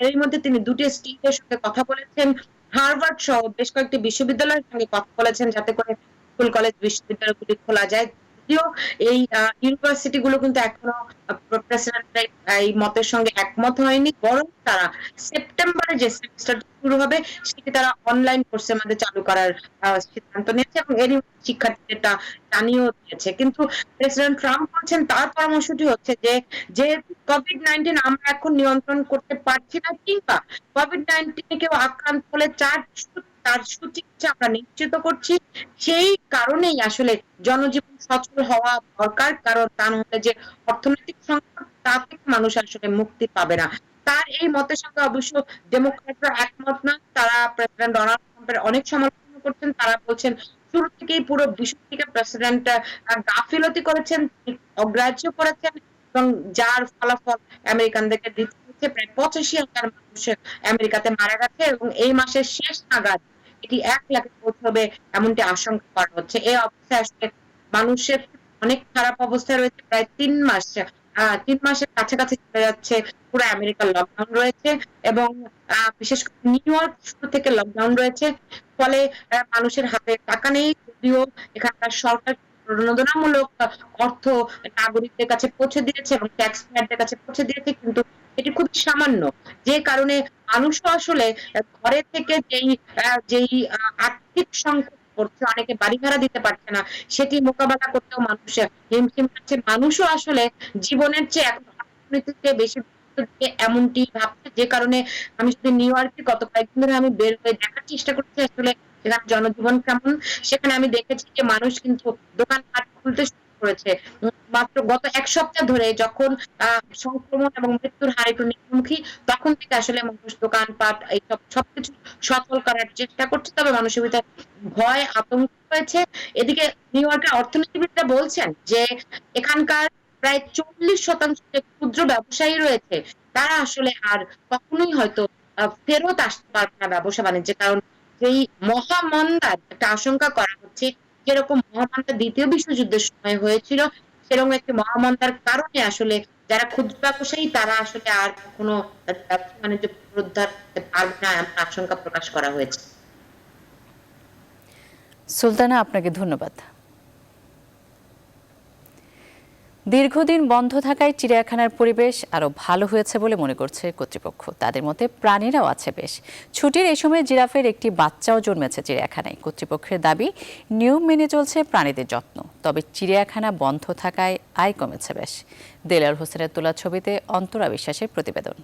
এর মধ্যে তিনি দুটি স্টেটের সঙ্গে কথা বলেছেন, হার্ভার্ড সহ বেশ কয়েকটি বিশ্ববিদ্যালয়ের সঙ্গে কথা বলেছেন যাতে করে স্কুল কলেজ বিশ্ববিদ্যালয়গুলি খোলা যায়। যদিও এই ইউনিভার্সিটি গুলো কিন্তু এখনো প্রেসিডেন্ট এই মতের সঙ্গে একমত হয়নি, বরং তারা সেপ্টেম্বরে যে সেমিস্টার শুরু হবে সেটি তারা অনলাইন কোর্সের মধ্যে চালু করার সিদ্ধান্ত নিয়েছে, এবং এরই শিক্ষার্থীরা জানিয়েও দিয়েছে। কিন্তু প্রেসিডেন্ট ট্রাম্প বলছেন তার পরামর্শটি হচ্ছে যে কোভিড-19 আমরা এখন নিয়ন্ত্রণ করতে পারছি না, কিংবা কোভিড-19 কেউ আক্রান্ত হলে তার সুচিকিৎসা আমরা নিশ্চিত করছি, সেই কারণেই আসলে জনজীবন সচল হওয়া দরকার, কারণ তা নাহলে যে অর্থনৈতিক সংকট তা থেকে মানুষ আসলে মুক্তি পাবে না। তার এই মতের সঙ্গে অবশ্য ডেমোক্র্যাটরা একমত না, তারা প্রেসিডেন্ট ডোনাল্ড ট্রাম্পের অনেক সমালোচনা করছেন। তারা বলছেন শুরু থেকেই পুরো বিষয়টিকে প্রেসিডেন্ট গাফিলতি করেছেন, অগ্রাহ্য করেছেন, এবং যার ফলাফল আমেরিকানদেরকে দিতে হচ্ছে। প্রায় 85,000 মানুষ আমেরিকাতে মারা গেছে, এবং এই মাসের শেষ নাগাদ এটি 1 লাখে পৌঁছবে এমনটি আশঙ্কা করা হচ্ছে। এই অবস্থায় আসলে মানুষের অনেক খারাপ অবস্থায় রয়েছে। প্রায় 3 মাসের কাছাকাছি চলে যাচ্ছে পুরো আমেরিকার লকডাউন রয়েছে, এবং বিশেষ করে নিউ ইয়র্ক শুরু থেকে লকডাউন রয়েছে। ফলে মানুষের হাতে টাকা নেই, যদিও এখানকার সরকার প্রণোদনামূলক অর্থ নাগরিকদের কাছে পৌঁছে দিয়েছে এবং ট্যাক্স পেয়ারদের কাছে পৌঁছে দিয়েছে, কিন্তু এটি খুব সামান্য, যে কারণে মানুষও আসলে ঘরে থেকে যেই আর্থিক সংকট পড়ছে, অনেকে বাড়ি ভাড়া দিতে পারছে না, সেটি মোকাবেলা করতেও মানুষ হিমশিম খাচ্ছে। মানুষও আসলে জীবনের চেয়ে এখন অর্থনীতিতে বেশি এমনটি ভাবছে, যে কারণে আমি শুধু নিউ ইয়র্কে গত কয়েকদিন ধরে আমি বের হয়ে দেখার চেষ্টা করছি আসলে সেখানে জনজীবন কেমন। সেখানে আমি দেখেছি যে মানুষ কিন্তু দোকানপাট খুলতে শুরু করেছে। মাত্র গত 1 সপ্তাহ ধরে যখন সংক্রমণ এবং মৃত্যুর হার একটু নিম্নমুখী, তখন থেকে আসলে মানুষ দোকানপাট এইসব সবকিছু সচল করার চেষ্টা করছে। তবে মানুষের ভিতরে ভয়, আতঙ্ক হয়েছে। এদিকে নিউ ইয়র্কের অর্থনীতিবিদরা বলছেন যে এখানকার প্রায় 40% যে ক্ষুদ্র ব্যবসায়ী রয়েছে তারা আসলে আর কখনোই হয়তো ফেরত আসতে পারবে না ব্যবসা বাণিজ্যে, কারণ যেই মহামন্দার একটা আশঙ্কা করা হচ্ছে, যেরকম মহামন্দা দ্বিতীয় বিশ্বযুদ্ধের সময় হয়েছিল, সেরকম একটি মহামন্দার কারণে আসলে যারা ক্ষুদ্র ব্যবসায়ী তারা আসলে আর কোনো ব্যবসা বাণিজ্য পুনরুদ্ধার করতে পারবে না এমন আশঙ্কা প্রকাশ করা হয়েছে। সুলতানা, আপনাকে ধন্যবাদ। দীর্ঘদিন বন্ধ থাকায় চিড়িয়াখানার পরিবেশ আরও ভালো হয়েছে বলে মনে করছে কর্তৃপক্ষ। তাদের মতে প্রাণীরাও আছে বেশ। ছুটির এই সময় জিরাফের একটি বাচ্চাও জন্মেছে চিড়িয়াখানায়। কর্তৃপক্ষের দাবি নিয়ম মেনে চলছে প্রাণীদের যত্ন, তবে চিড়িয়াখানা বন্ধ থাকায় আয় কমেছে বেশ। দেলার হোসেনের তোলা ছবিতে অন্তরা বিশ্বাসের প্রতিবেদন।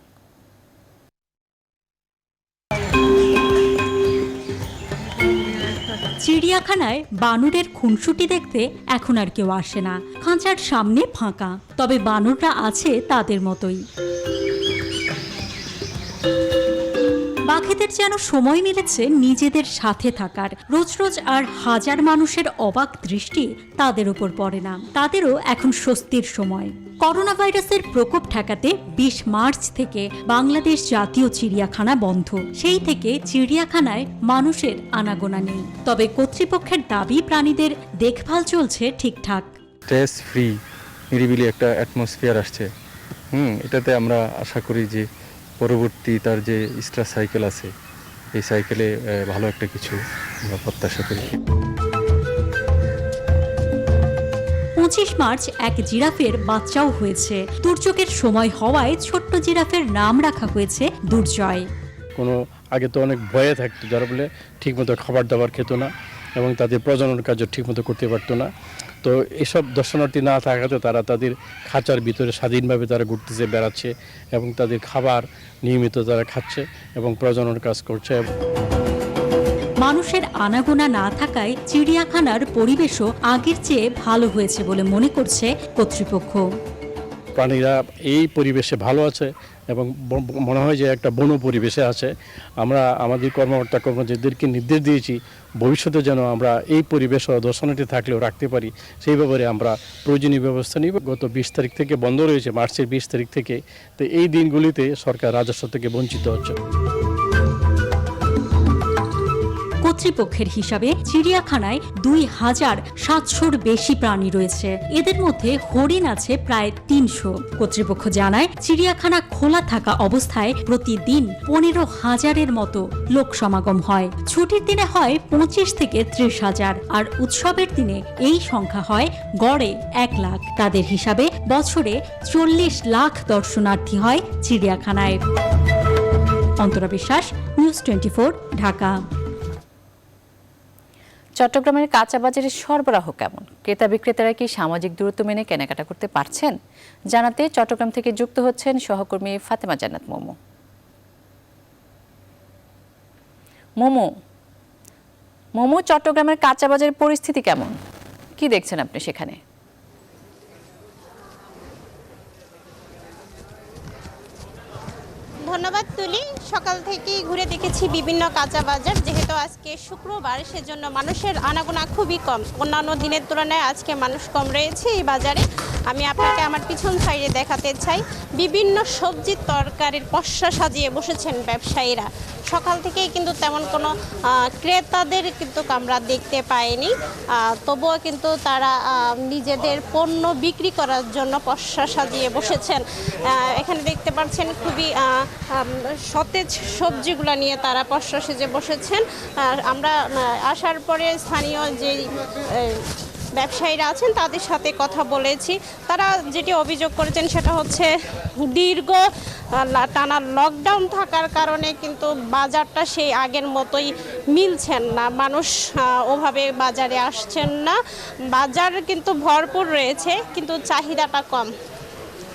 চিড়িয়াখানায় বানরের খুনসুটি দেখতে এখন আর কেউ আসে না। খাঁচার সামনে ফাঁকা, তবে বানররা আছে তাদের মতোই। বাঘেদের যেন সময় মিলেছে নিজেদের সাথে থাকার। রোজ রোজ আর হাজার মানুষের অবাক দৃষ্টি তাদের উপর পড়ে না। তাদেরও এখন স্বস্তির সময়। করোনা ভাইরাসের প্রকোপ ঠেকাতে ২০ মার্চ থেকে বাংলাদেশ জাতীয় চিড়িয়াখানা বন্ধ। সেই থেকে চিড়িয়াখানায় মানুষের আনাগোনা নেই। তবে কর্তৃপক্ষের দাবি প্রাণীদের দেখভাল চলছে ঠিকঠাক। স্ট্রেস ফ্রি নিরিবিলি একটা অ্যাটমসফিয়ার আসছে। এটাতে আমরা আশা করি যে পরবর্তী তার যে স্টার সাইকেল আছে এই সাইকেলে ভালো একটা কিছু আমরা প্রত্যাশা করি। ২৫ মার্চ এক জিরাফের বাচ্চাও হয়েছে। দুর্যোগের সময় হওয়ায় ছোট্ট জিরাফের নাম রাখা হয়েছে দুর্জয়। কোনো আগে তো অনেক ভয়ে থাকতো, যারা বলে ঠিকমতো খাবার দাবার খেত না এবং তাদের প্রজনন কার্য ঠিকমতো করতে পারতো না। তো এসব দর্শনার্থী না থাকাতে তারা তাদের খাঁচার ভিতরে স্বাধীনভাবে তারা ঘুরতেছে, বেড়াচ্ছে এবং তাদের খাবার নিয়মিত তারা খাচ্ছে এবং প্রজনন কাজ করছে। মানুষের আনাগোনা না থাকায় চিড়িয়াখানার পরিবেশও আগের চেয়ে ভালো হয়েছে বলে মনে করছে কর্তৃপক্ষ। প্রাণীরা এই পরিবেশে ভালো আছে এবং মনে হয় যে একটা বন পরিবেশে আছে। আমরা আমাদের কর্মকর্তা কর্মচারীদেরকে নির্দেশ দিয়েছি ভবিষ্যতে যেন আমরা এই পরিবেশ দর্শনার্থী থাকলেও রাখতে পারি, সেই ব্যাপারে আমরা প্রয়োজনীয় ব্যবস্থা নিব। গত ২০ তারিখ থেকে বন্ধ রয়েছে, মার্চের ২০ তারিখ থেকে। তো এই দিনগুলিতে সরকার রাজস্ব থেকে বঞ্চিত হচ্ছে। কর্তৃপক্ষের হিসাবে চিড়িয়াখানায় ২,৭০০-র বেশি প্রাণী রয়েছে। এদের মধ্যে হরিণ আছে প্রায় ৩০০। কর্তৃপক্ষ জানায় চিড়িয়াখানা খোলা থাকা অবস্থায় প্রতিদিন ১৫,০০০-এর মতো লোক সমাগম হয়। ছুটির দিনে হয় ২৫ থেকে ৩০,০০০ আর উৎসবের দিনে এই সংখ্যা হয় গড়ে ১ লাখ। তাদের হিসাবে বছরে ৪০ লাখ দর্শনার্থী হয় চিড়িয়াখানায়। অন্তরা বিশ্বাস, নিউজ 24, ঢাকা। চট্টগ্রামের কাঁচা বাজারের সরবরাহ কেমন? ক্রেতা বিক্রেতারা কি সামাজিক দূরত্ব মেনে কেনাকাটা করতে পারছেন? জানাতে চট্টগ্রাম থেকে যুক্ত হচ্ছেন সহকর্মী ফাতেমা জান্নাত মোমো। মোমো, চট্টগ্রামের কাঁচা বাজারের পরিস্থিতি কেমন? কি দেখছেন আপনি সেখানে? ধন্যবাদ তুলি। সকাল থেকেই ঘুরে দেখেছি বিভিন্ন কাঁচা বাজার। যেহেতু আজকে শুক্রবার, সেজন্য মানুষের আনাগোনা খুবই কম। অন্যান্য দিনের তুলনায় আজকে মানুষ কম রয়েছে এই বাজারে। আমি আপনাকে আমার পিছন সাইডে দেখাতে চাই, বিভিন্ন সবজির তরকারির পসরা সাজিয়ে বসেছেন ব্যবসায়ীরা। সকাল থেকেই কিন্তু তেমন কোনো ক্রেতাদের কিন্তু আমরা দেখতে পাইনি। তবুও কিন্তু তারা নিজেদের পণ্য বিক্রি করার জন্য পসরা সাজিয়ে বসেছেন। এখানে দেখতে পাচ্ছেন খুবই সতেজ সবজিগুলো নিয়ে তারা পসরা সেজে বসেছেন। আমরা আসার পরে স্থানীয় যে ব্যবসায়ীরা আছেন তাদের সাথে কথা বলেছি। তারা যেটি অভিযোগ করেছেন সেটা হচ্ছে দীর্ঘ টানা লকডাউন থাকার কারণে কিন্তু বাজারটা সেই আগের মতোই মিলছেন না। মানুষ ওভাবে বাজারে আসছেন না। বাজার কিন্তু ভরপুর রয়েছে, কিন্তু চাহিদাটা কম।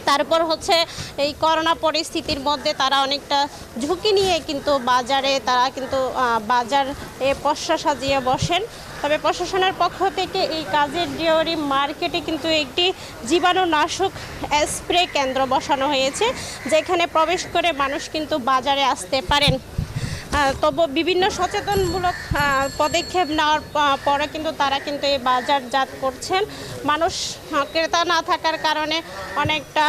তারপর হচ্ছে এই করোনা পরিস্থিতির মধ্যে তারা অনেকটা ঝুঁকি নিয়ে কিন্তু বাজারে তারা কিন্তু বাজারে পসরা সাজিয়ে বসেন। তবে প্রশাসনের পক্ষ থেকে এই কাজের ডেয়ারি মার্কেটে কিন্তু একটি জীবাণুনাশক স্প্রে কেন্দ্র বসানো হয়েছে, যেখানে প্রবেশ করে মানুষ কিন্তু বাজারে আসতে পারেন। তবু বিভিন্ন সচেতনমূলক পদক্ষেপ নেওয়ার পরে কিন্তু তারা কিন্তু এই বাজারজাত করছেন। মানুষ ক্রেতা না থাকার কারণে অনেকটা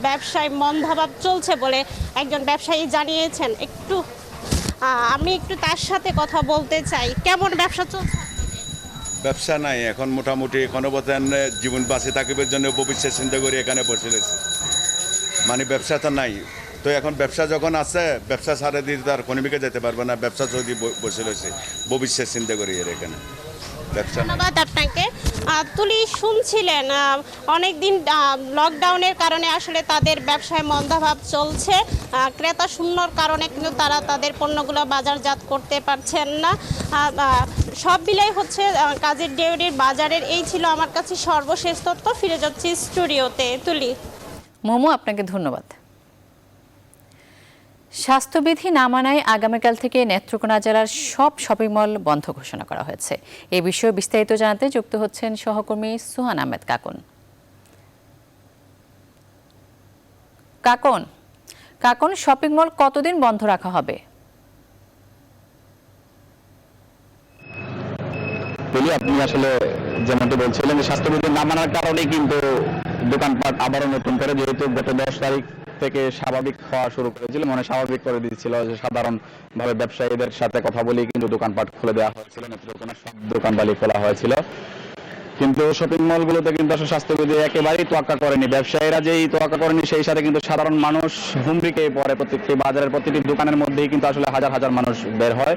ব্যবসায় মন্দাভাব চলছে বলে একজন ব্যবসায়ী জানিয়েছেন। আমি একটু তার সাথে কথা বলতে চাই। কেমন ব্যবসা চলছে? ব্যবসা নাই এখন, মোটামুটি এখনো বলতেন জীবন বাঁচে থাকিবার জন্য ভবিষ্যৎ চিন্তা করে এখানে বসে রয়েছে। মানে ব্যবসা তো নাই, তো এখন ব্যবসা যখন আছে ব্যবসা ছাড়া দিয়ে তার কোনোদিকে যেতে পারবে না। ব্যবসা যদি বসে রয়েছে ভবিষ্যৎ চিন্তা করি এর এখানে ব্যবসা। ধন্যবাদ আপনাকে। তুলি শুনছিলেন অনেকদিন লকডাউনের কারণে আসলে তাদের ব্যবসায় মন্দাভাব চলছে। ক্রেতা শূন্যর কারণে কিন্তু তারা তাদের পণ্যগুলো বাজারজাত করতে পারছেন না। সব মিলাই হচ্ছে কাজের ডেয়ারির বাজারের। এই ছিল আমার কাছে সর্বশেষ তথ্য। ফিরে যাচ্ছি স্টুডিওতে। তুলি। মোমো, আপনাকে ধন্যবাদ। স্বাস্থ্যবিধি না মানায় আগামীকাল থেকে নেত্রকোনা জেলার সব শপিং মল বন্ধ ঘোষণা করা হয়েছে। এই বিষয়ে বিস্তারিত জানাতে যুক্ত হচ্ছেন সহকর্মী সুহান আহমেদ কাকন। শপিং মল কতদিন বন্ধ রাখা হবে? আপনি আসলে যেমনটি বলছিলেন, স্বাস্থ্যবিধি না মানার কারণে কিন্তু দোকানপাট আবারও নতুন করে, যেহেতু গত 10 তারিখ থেকে স্বাভাবিক হওয়া শুরু করেছিল, মানে স্বাভাবিক করে দিয়েছিল, যে সাধারণভাবে ব্যবসায়ীদের সাথে কথা বলেই কিন্তু দোকানপাট খুলে দেওয়া হয়েছিল, নেত্রকোনার সব দোকানপাটই খোলা হয়েছিল। কিন্তু শপিং মলগুলোতে কিন্তু আসলে স্বাস্থ্যবিধি একেবারেই তোয়াক্কা করেনি। ব্যবসায়ীরা যেই তোয়াক্কা করেনি, সেই সাথে কিন্তু সাধারণ মানুষ হুমড়িকে পড়ে। প্রত্যেকটি বাজারের প্রতিটি দোকানের মধ্যেই কিন্তু আসলে হাজার হাজার মানুষ বের হয়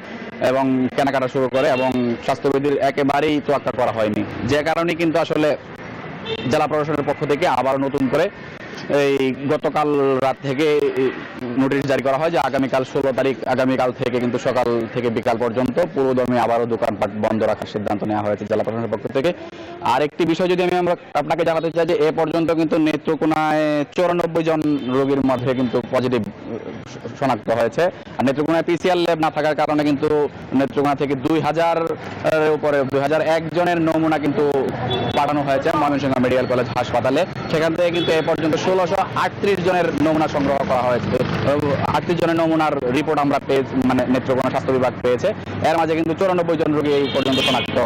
এবং কেনাকাটা শুরু করে, এবং স্বাস্থ্যবিধির একেবারেই তোয়াক্কা করা হয়নি, যে কারণে কিন্তু আসলে জেলা প্রশাসনের পক্ষ থেকে আবার নতুন করে এই গতকাল রাত থেকে নোটিশ জারি করা হয় যে আগামীকাল 16 তারিখ, আগামীকাল থেকে কিন্তু সকাল থেকে বিকাল পর্যন্ত পুরোদমে আবারও দোকানপাট বন্ধ রাখার সিদ্ধান্ত নেওয়া হয়েছে জেলা প্রশাসনের পক্ষ থেকে। আর একটি বিষয় যদি আমি আপনাকে জানাতে চাই, যে এ পর্যন্ত কিন্তু নেত্রকোনায় 94 জন রোগীর মধ্যে কিন্তু পজিটিভ শনাক্ত হয়েছে। আর নেত্রকোনায় পিসিআর ল্যাব না থাকার কারণে কিন্তু নেত্রকোনা থেকে 2000 এর উপরে 2001 জনের নমুনা কিন্তু পাঠানো হয়েছে ময়মনসিংহ মেডিকেল কলেজ হাসপাতালে। সেখান থেকে কিন্তু এ পর্যন্ত 1638 জনের নমুনা সংগ্রহ করা হয়েছে। 38 জনের নমুনার রিপোর্ট আমরা পেয়েছি, মানে নেত্রকোনা স্বাস্থ্য বিভাগ পেয়েছে। এর মাঝে কিন্তু 94 জন রোগী এই পর্যন্ত শনাক্ত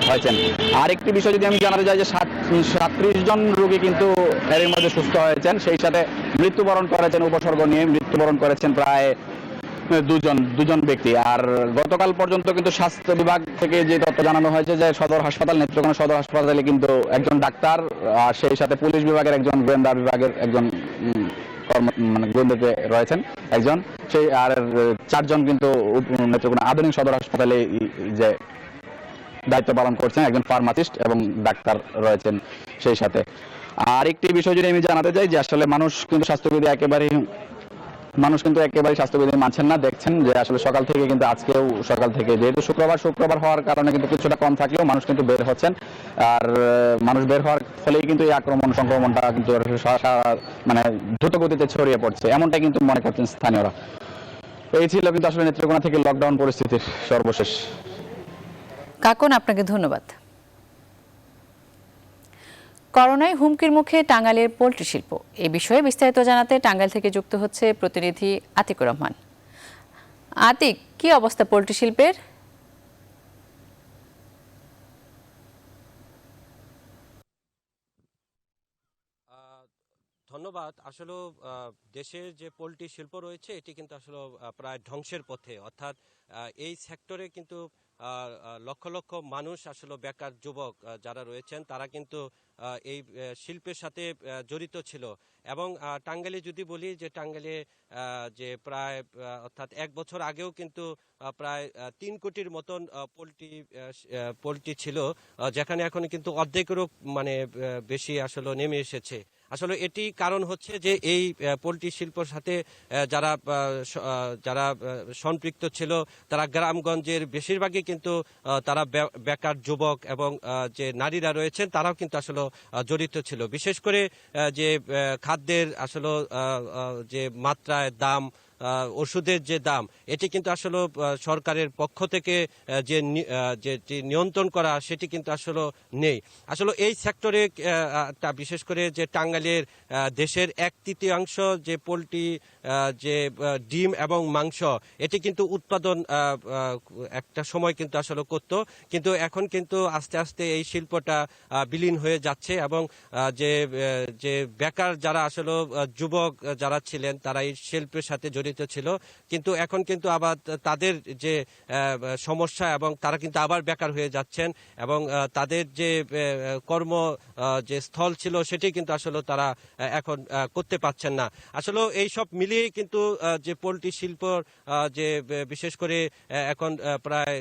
হয়েছেন। আরেকটি বিষয় যদি আমি জানাতে চাই, যে 37 জন রোগী কিন্তু এর মধ্যে সুস্থ হয়েছেন, সেই সাথে মৃত্যুবরণ করেছেন, উপসর্গ নিয়ে মৃত্যুবরণ করেছেন প্রায় দুজন ব্যক্তি। আর গতকাল পর্যন্ত কিন্তু স্বাস্থ্য বিভাগ থেকে যে তথ্য জানানো হয়েছে, যে সদর হাসপাতাল, নেত্রকোনা সদর হাসপাতালে কিন্তু একজন ডাক্তার, আর সেই সাথে পুলিশ বিভাগের একজন, গোয়েন্দা বিভাগের একজন মানে গোয়েন্দাতে রয়েছেন একজন, সেই আর 4 জন কিন্তু নেত্রকোনা আধুনিক সদর হাসপাতালে যে দায়িত্ব পালন করছেন, একজন ফার্মাসিস্ট এবং ডাক্তার রয়েছেন সেই সাথে। আর একটি বিষয় যদি আমি জানাতে চাই, যে আসলে মানুষ কিন্তু স্বাস্থ্যবিধি স্বাস্থ্যবিধি মানছেন না। দেখছেন যে আসলে সকাল থেকে কিন্তু আজকেও সকাল থেকে, যেহেতু শুক্রবার হওয়ার কারণে কিন্তু কিছুটা কম থাকলেও মানুষ কিন্তু বের হচ্ছেন। আর মানুষ বের হওয়ার ফলেই কিন্তু এই সংক্রমণটা কিন্তু মানে দ্রুত গতিতে ছড়িয়ে পড়ছে, এমনটাই কিন্তু মনে করছেন স্থানীয়রা। এই ছিল কিন্তু আসলে নেত্রকোনা থেকে লকডাউন পরিস্থিতির সর্বশেষ। কাকন, আপনাকে ধন্যবাদ। করোনায় হুমকির মুখে টাঙ্গাইলের পোল্ট্রি শিল্প, এই বিষয়ে বিস্তারিত জানাতে টাঙ্গাইল থেকে যুক্ত হচ্ছে প্রতিনিধি আতিকুর রহমান। আতিক, কি অবস্থা পোল্ট্রি শিল্পের? ধন্যবাদ। আসলে দেশের যে পোল্ট্রি শিল্প রয়েছে এটি কিন্তু আসলে প্রায় ধ্বংসের পথে, অর্থাৎ এই সেক্টরে কিন্তু লক্ষ লক্ষ মানুষ আসলে বেকার যুবক যারা রয়েছেন তারা কিন্তু এই শিল্পের সাথে জড়িত ছিল। এবং টাঙ্গাইলে যদি বলি, যে টাঙ্গাইলে যে প্রায় অর্থাৎ 1 বছর আগেও কিন্তু প্রায় 3 কোটির মতন পোল্ট্রি ছিল, যেখানে এখন কিন্তু অর্ধেকেরও মানে বেশি আসলে নেমে এসেছে। আসলে এটি কারণ হচ্ছে যে এই পোল্ট্রি শিল্পের সাথে যারা সম্পৃক্ত ছিল তারা গ্রামগঞ্জের বেশিরভাগই কিন্তু তারা বেকার যুবক এবং যে নারীরা রয়েছেন তারাও কিন্তু আসলে জড়িত ছিল। বিশেষ করে যে খাদ্যের আসলে যে মাত্রায় দাম, ওষুধের যে দাম, এটি কিন্তু আসলে সরকারের পক্ষ থেকে যে নিয়ন্ত্রণ করা সেটি কিন্তু আসলে নেই। আসলে এই সেক্টরে বিশেষ করে যে টাঙ্গাইলের দেশের 1/3 যে পোল্ট্রি যে ডিম এবং মাংস, এটি কিন্তু উৎপাদন একটা সময় কিন্তু আসলে করত, কিন্তু এখন কিন্তু আস্তে আস্তে এই শিল্পটা বিলীন হয়ে যাচ্ছে। এবং যে বেকার যারা আসলে যুবক যারা ছিলেন তারা এই শিল্পের সাথে জড়িত ছিল, কিন্তু এখন কিন্তু আবার তাদের যে সমস্যা এবং তারা কিন্তু আবার বেকার হয়ে যাচ্ছেন এবং তাদের যে কর্ম যে স্থল ছিল সেটি কিন্তু আসলে তারা এখন করতে পারছেন না। আসলে এই সব মিলিয়ে কিন্তু যে পোল্ট্রি শিল্প যে বিশেষ করে এখন প্রায়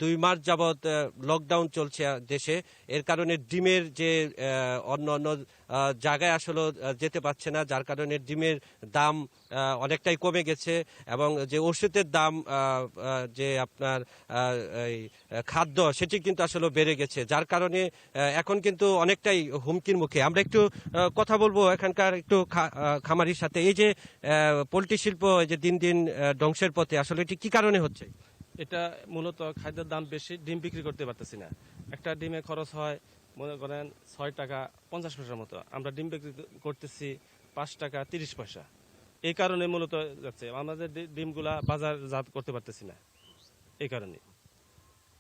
2 মাস যাবৎ লকডাউন চলছে দেশে, এর কারণে ডিমের যে অন্য জায়গায় আসলে যেতে পারছে না, যার কারণে ডিমের দাম অনেকটাই কমে গেছে এবং যে ওষুধের দাম যে আপনার এই খাদ্য সেটি কিন্তু আসলে বেড়ে গেছে, যার কারণে এখন কিন্তু অনেকটাই হুমকির মুখে। আমরা একটু কথা বলবো এখানকার একটু খামারির সাথে। এই যে পোল্ট্রি শিল্প যে দিন দিন ধ্বংসের পথে, আসলে এটি কি কারণে হচ্ছে? এটা মূলত খাদ্যের দাম বেশি, ডিম বিক্রি করতে পারতেছি না। একটা ডিমে খরচ হয় মনে করেন 6 টাকা 50 পয়সার মতো, আমরা ডিম বিক্রি করতেছি 5 টাকা 30 পয়সা। এই কারণে মূলত যাচ্ছে, আমাদের ডিমগুলা বাজারজাত করতে পারতেছি না এই কারণে।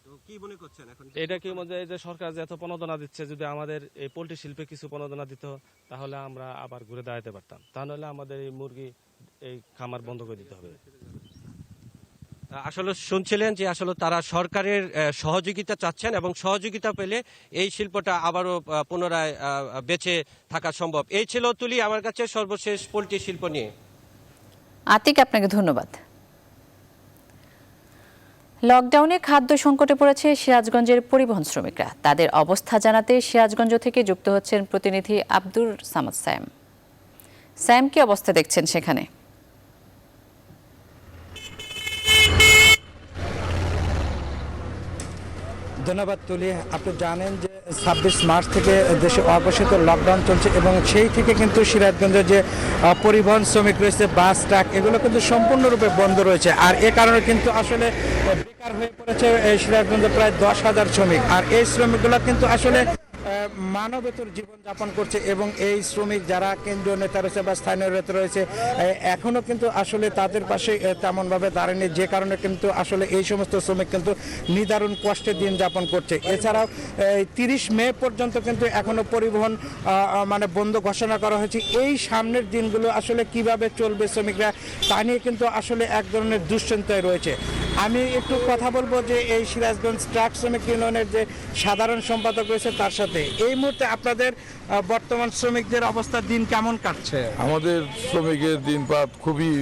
তো কি মনে করছেন এখন? এটা কি মধ্যে যে সরকার যে এত প্রণোদনা দিচ্ছে, যদি আমাদের এই পোল্ট্রি শিল্পে কিছু প্রণোদনা দিত তাহলে আমরা আবার ঘুরে দাঁড়াতে পারতাম। তাহলে আমাদের এই মুরগি এই খামার বন্ধ করে দিতে হবে। আসলে শুনছিলেন যে আসলে তারা সরকারের সহযোগিতা চাচ্ছেন এবং সহযোগিতা পেলে এই শিল্পটা আবারও পুনরায় বেঁচে থাকা সম্ভব। এই ছিল তুলি আমার কাছে সর্বশেষ পোল্ট্রি শিল্প নিয়ে। আতিক, আপনাকে ধন্যবাদ। লকডাউনে খাদ্য সংকটে পড়েছে সিরাজগঞ্জের পরিবহন শ্রমিকরা। তাদের অবস্থা জানাতে সিরাজগঞ্জ থেকে যুক্ত হচ্ছেন প্রতিনিধি আব্দুর সামাদ সায়েম। সায়েম, কি অবস্থা দেখছেন সেখানে? ধন্যবাদ তুলি। আপনি জানেন যে 26 মার্চ থেকে দেশে অঘোষিত লকডাউন চলছে এবং সেই থেকে কিন্তু সিরাজগঞ্জের যে পরিবহন শ্রমিক রয়েছে, বাস, ট্রাক, এগুলো কিন্তু সম্পূর্ণরূপে বন্ধ রয়েছে। আর এ কারণে কিন্তু আসলে বেকার হয়ে পড়েছে সিরাজগঞ্জে প্রায় 10,000 শ্রমিক। আর এই শ্রমিকগুলো কিন্তু আসলে মানবেতর জীবনযাপন করছে এবং এই শ্রমিক যারা কেন্দ্রীয় নেতা রয়েছে বা স্থানীয় নেতা রয়েছে এখনও কিন্তু আসলে তাদের পাশে তেমনভাবে দাঁড়ায়নি, যে কারণে কিন্তু আসলে এই সমস্ত শ্রমিক কিন্তু নিদারুণ কষ্টে দিন যাপন করছে। এছাড়াও 30 মে পর্যন্ত কিন্তু এখনও পরিবহন মানে বন্ধ ঘোষণা করা হয়েছে। এই সামনের দিনগুলো আসলে কিভাবে চলবে শ্রমিকরা তা নিয়ে কিন্তু আসলে এক ধরনের দুশ্চিন্তায় রয়েছে। আমি একটু কথা বলবো যে এই সিরাজগঞ্জ ট্রাক শ্রমিক ইউনিয়নের যে সাধারণ সম্পাদক রয়েছে তার সাথে। এই মুহূর্তে আপনাদের বর্তমান শ্রমিকদের অবস্থা দিন কেমন কাটছে? আমাদের শ্রমিকের দিনপাত খুবই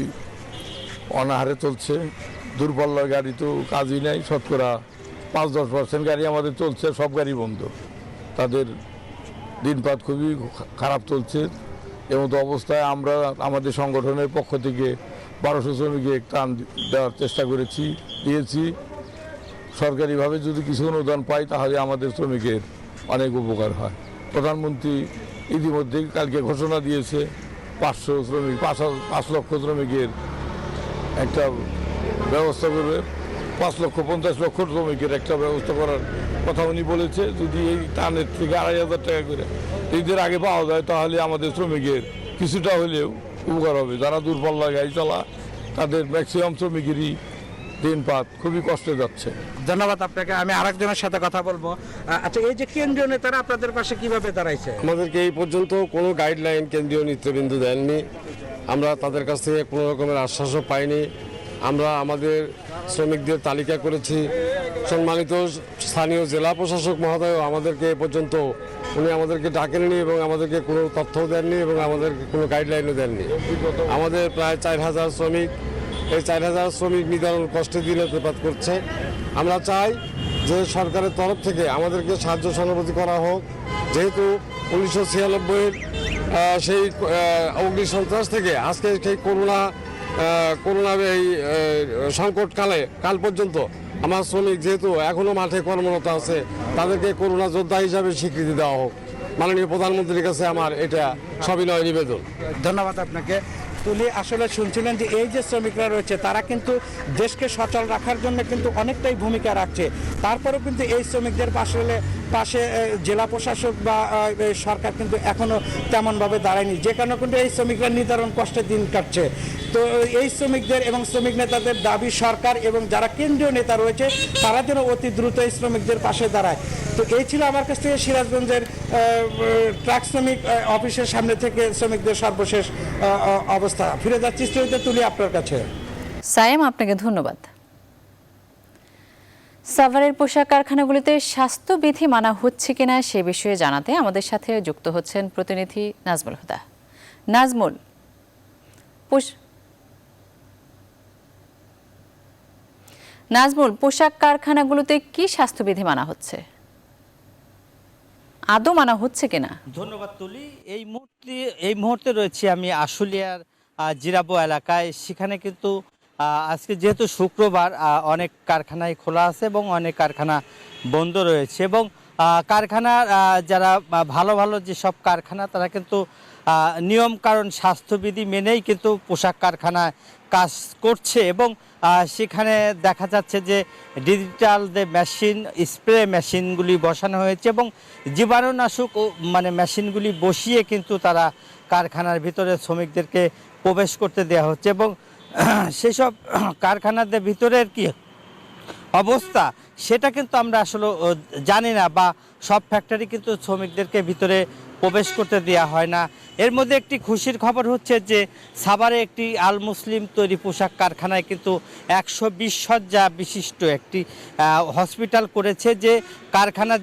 অনাহারে চলছে। দূরপাল্লার গাড়ি তো কাজই নাই, শতকরা 5-10% গাড়ি আমাদের চলছে, সব গাড়ি বন্ধ। তাদের দিনপাত খুবই খারাপ চলছে। এমতো অবস্থায় আমরা আমাদের সংগঠনের পক্ষ থেকে 1200 শ্রমিককে ত্রাণ দেওয়ার চেষ্টা দিয়েছি। সরকারিভাবে যদি কিছু অনুদান পাই তাহলে আমাদের শ্রমিকের অনেক উপকার হয়। প্রধানমন্ত্রী ইতিমধ্যেই কালকে ঘোষণা দিয়েছে 5 লক্ষ শ্রমিকের একটা ব্যবস্থা করবে, 5,50,00,000 শ্রমিকের একটা ব্যবস্থা করার কথা উনি বলেছে। যদি এই টানের থেকে 2,500 টাকা করে ঈদের আগে পাওয়া যায় তাহলে আমাদের শ্রমিকের কিছুটা হলেও উপকার হবে। যারা দূরপাল্লা গাড়ি চালা তাদের ম্যাক্সিমাম শ্রমিকেরই দিনপাত খুবই কষ্টে যাচ্ছে। ধন্যবাদ আপনাকে। আমি আরেকজনের সাথে কথা বলবো। আচ্ছা, এই যে কেন্দ্রীয় নেতারা আপনাদের পাশে কিভাবে দাঁড়াইছে? আমাদেরকে এই পর্যন্ত কোনো গাইডলাইন কেন্দ্রীয় নেতৃবৃন্দ দেননি। আমরা তাদের কাছ থেকে কোনো রকমের আশ্বাসও পাইনি। আমরা আমাদের শ্রমিকদের তালিকা করেছি। সম্মানিত স্থানীয় জেলা প্রশাসক মহোদয় আমাদেরকে এ পর্যন্ত উনি আমাদেরকে ডাকেননি এবং আমাদেরকে কোনো তথ্যও দেননি এবং আমাদেরকে কোনো গাইডলাইনও দেননি। আমাদের প্রায় 4,000 শ্রমিক, এই 4,000 শ্রমিক নিদারুণ কষ্টে দিন অতিপাত করছে। আমরা চাই যে সরকারের তরফ থেকে আমাদেরকে সাহায্য সহানুভূতি করা হোক। যেহেতু 1996-এর সেই অগ্নিসন্ত্রাস থেকে আজকে সেই করোনা এই কাল পর্যন্ত আমার শ্রমিক যেহেতু এখনও মাঠে কর্মরত আছে, তাদেরকে করোনা যোদ্ধা হিসাবে স্বীকৃতি দেওয়া হোক। মাননীয় প্রধানমন্ত্রীর কাছে আমার এটা সবিনয় নিবেদন। ধন্যবাদ আপনাকে। তুলি, আসলে শুনছিলেন যে এই যে শ্রমিকরা রয়েছে তারা কিন্তু দেশকে সচল রাখার জন্য কিন্তু অনেকটাই ভূমিকা রাখছে। তারপরেও কিন্তু এই শ্রমিকদের পাশে জেলা প্রশাসক বা সরকার কিন্তু এখনও তেমনভাবে দাঁড়ায়নি, যে কারণে কিন্তু এই শ্রমিকরা নিদারুণ কষ্টে দিন কাটছে। তো এই শ্রমিকদের এবং শ্রমিক নেতাদের দাবি সরকার এবং যারা কেন্দ্রীয় নেতা রয়েছে তারা যেন অতি দ্রুত এই শ্রমিকদের পাশে দাঁড়ায়। তো এই ছিল আমার কাছ থেকে সিরাজগঞ্জের ট্রাক শ্রমিক অফিসের সামনে থেকে শ্রমিকদের সর্বশেষ অবস্থা। ফিরে যাচ্ছি স্টুডিওতে, তুলি আপনার কাছে। সায়েম, আপনাকে ধন্যবাদ। সাভারের পোশাক কারখানাগুলিতে স্বাস্থ্যবিধি মানা হচ্ছে কিনা সে বিষয়ে জানাতে আমাদের সাথে যুক্ত হচ্ছেন প্রতিনিধি নাজমুল হুদা। নাজমুল, পোশাক কারখানাগুলোতে কি স্বাস্থ্যবিধি মানা হচ্ছে, আদৌ মানা হচ্ছে কিনা? ধন্যবাদ তুলি। এই মুহূর্তে রয়েছে আমি আশুলিয়ার জিরাবো এলাকায়। সেখানে কিন্তু আজকে যেহেতু শুক্রবার অনেক কারখানায় খোলা আছে এবং অনেক কারখানা বন্ধ রয়েছে এবং কারখানার যারা ভালো যেসব কারখানা তারা কিন্তু নিয়ম কারণ স্বাস্থ্যবিধি মেনেই কিন্তু পোশাক কারখানায় কাজ করছে এবং সেখানে দেখা যাচ্ছে যে ডিজিটাল যে মেশিন, স্প্রে মেশিনগুলি বসানো হয়েছে এবং জীবাণুনাশক মানে মেশিনগুলি বসিয়ে কিন্তু তারা কারখানার ভিতরে শ্রমিকদেরকে প্রবেশ করতে দেওয়া হচ্ছে এবং সেসব কারখানাদের ভিতরের কি অবস্থা সেটা কিন্তু আমরা আসলে জানি না, বা সব ফ্যাক্টরি কিন্তু শ্রমিকদেরকে ভিতরে প্রবেশ করতে দেওয়া হয় না। এর মধ্যে একটি খুশির খবর হচ্ছে যে সাভারে একটি আল মুসলিম তৈরি পোশাক কারখানায় কিন্তু 120 শয্যা বিশিষ্ট একটি হসপিটাল করেছে, যে কারখানা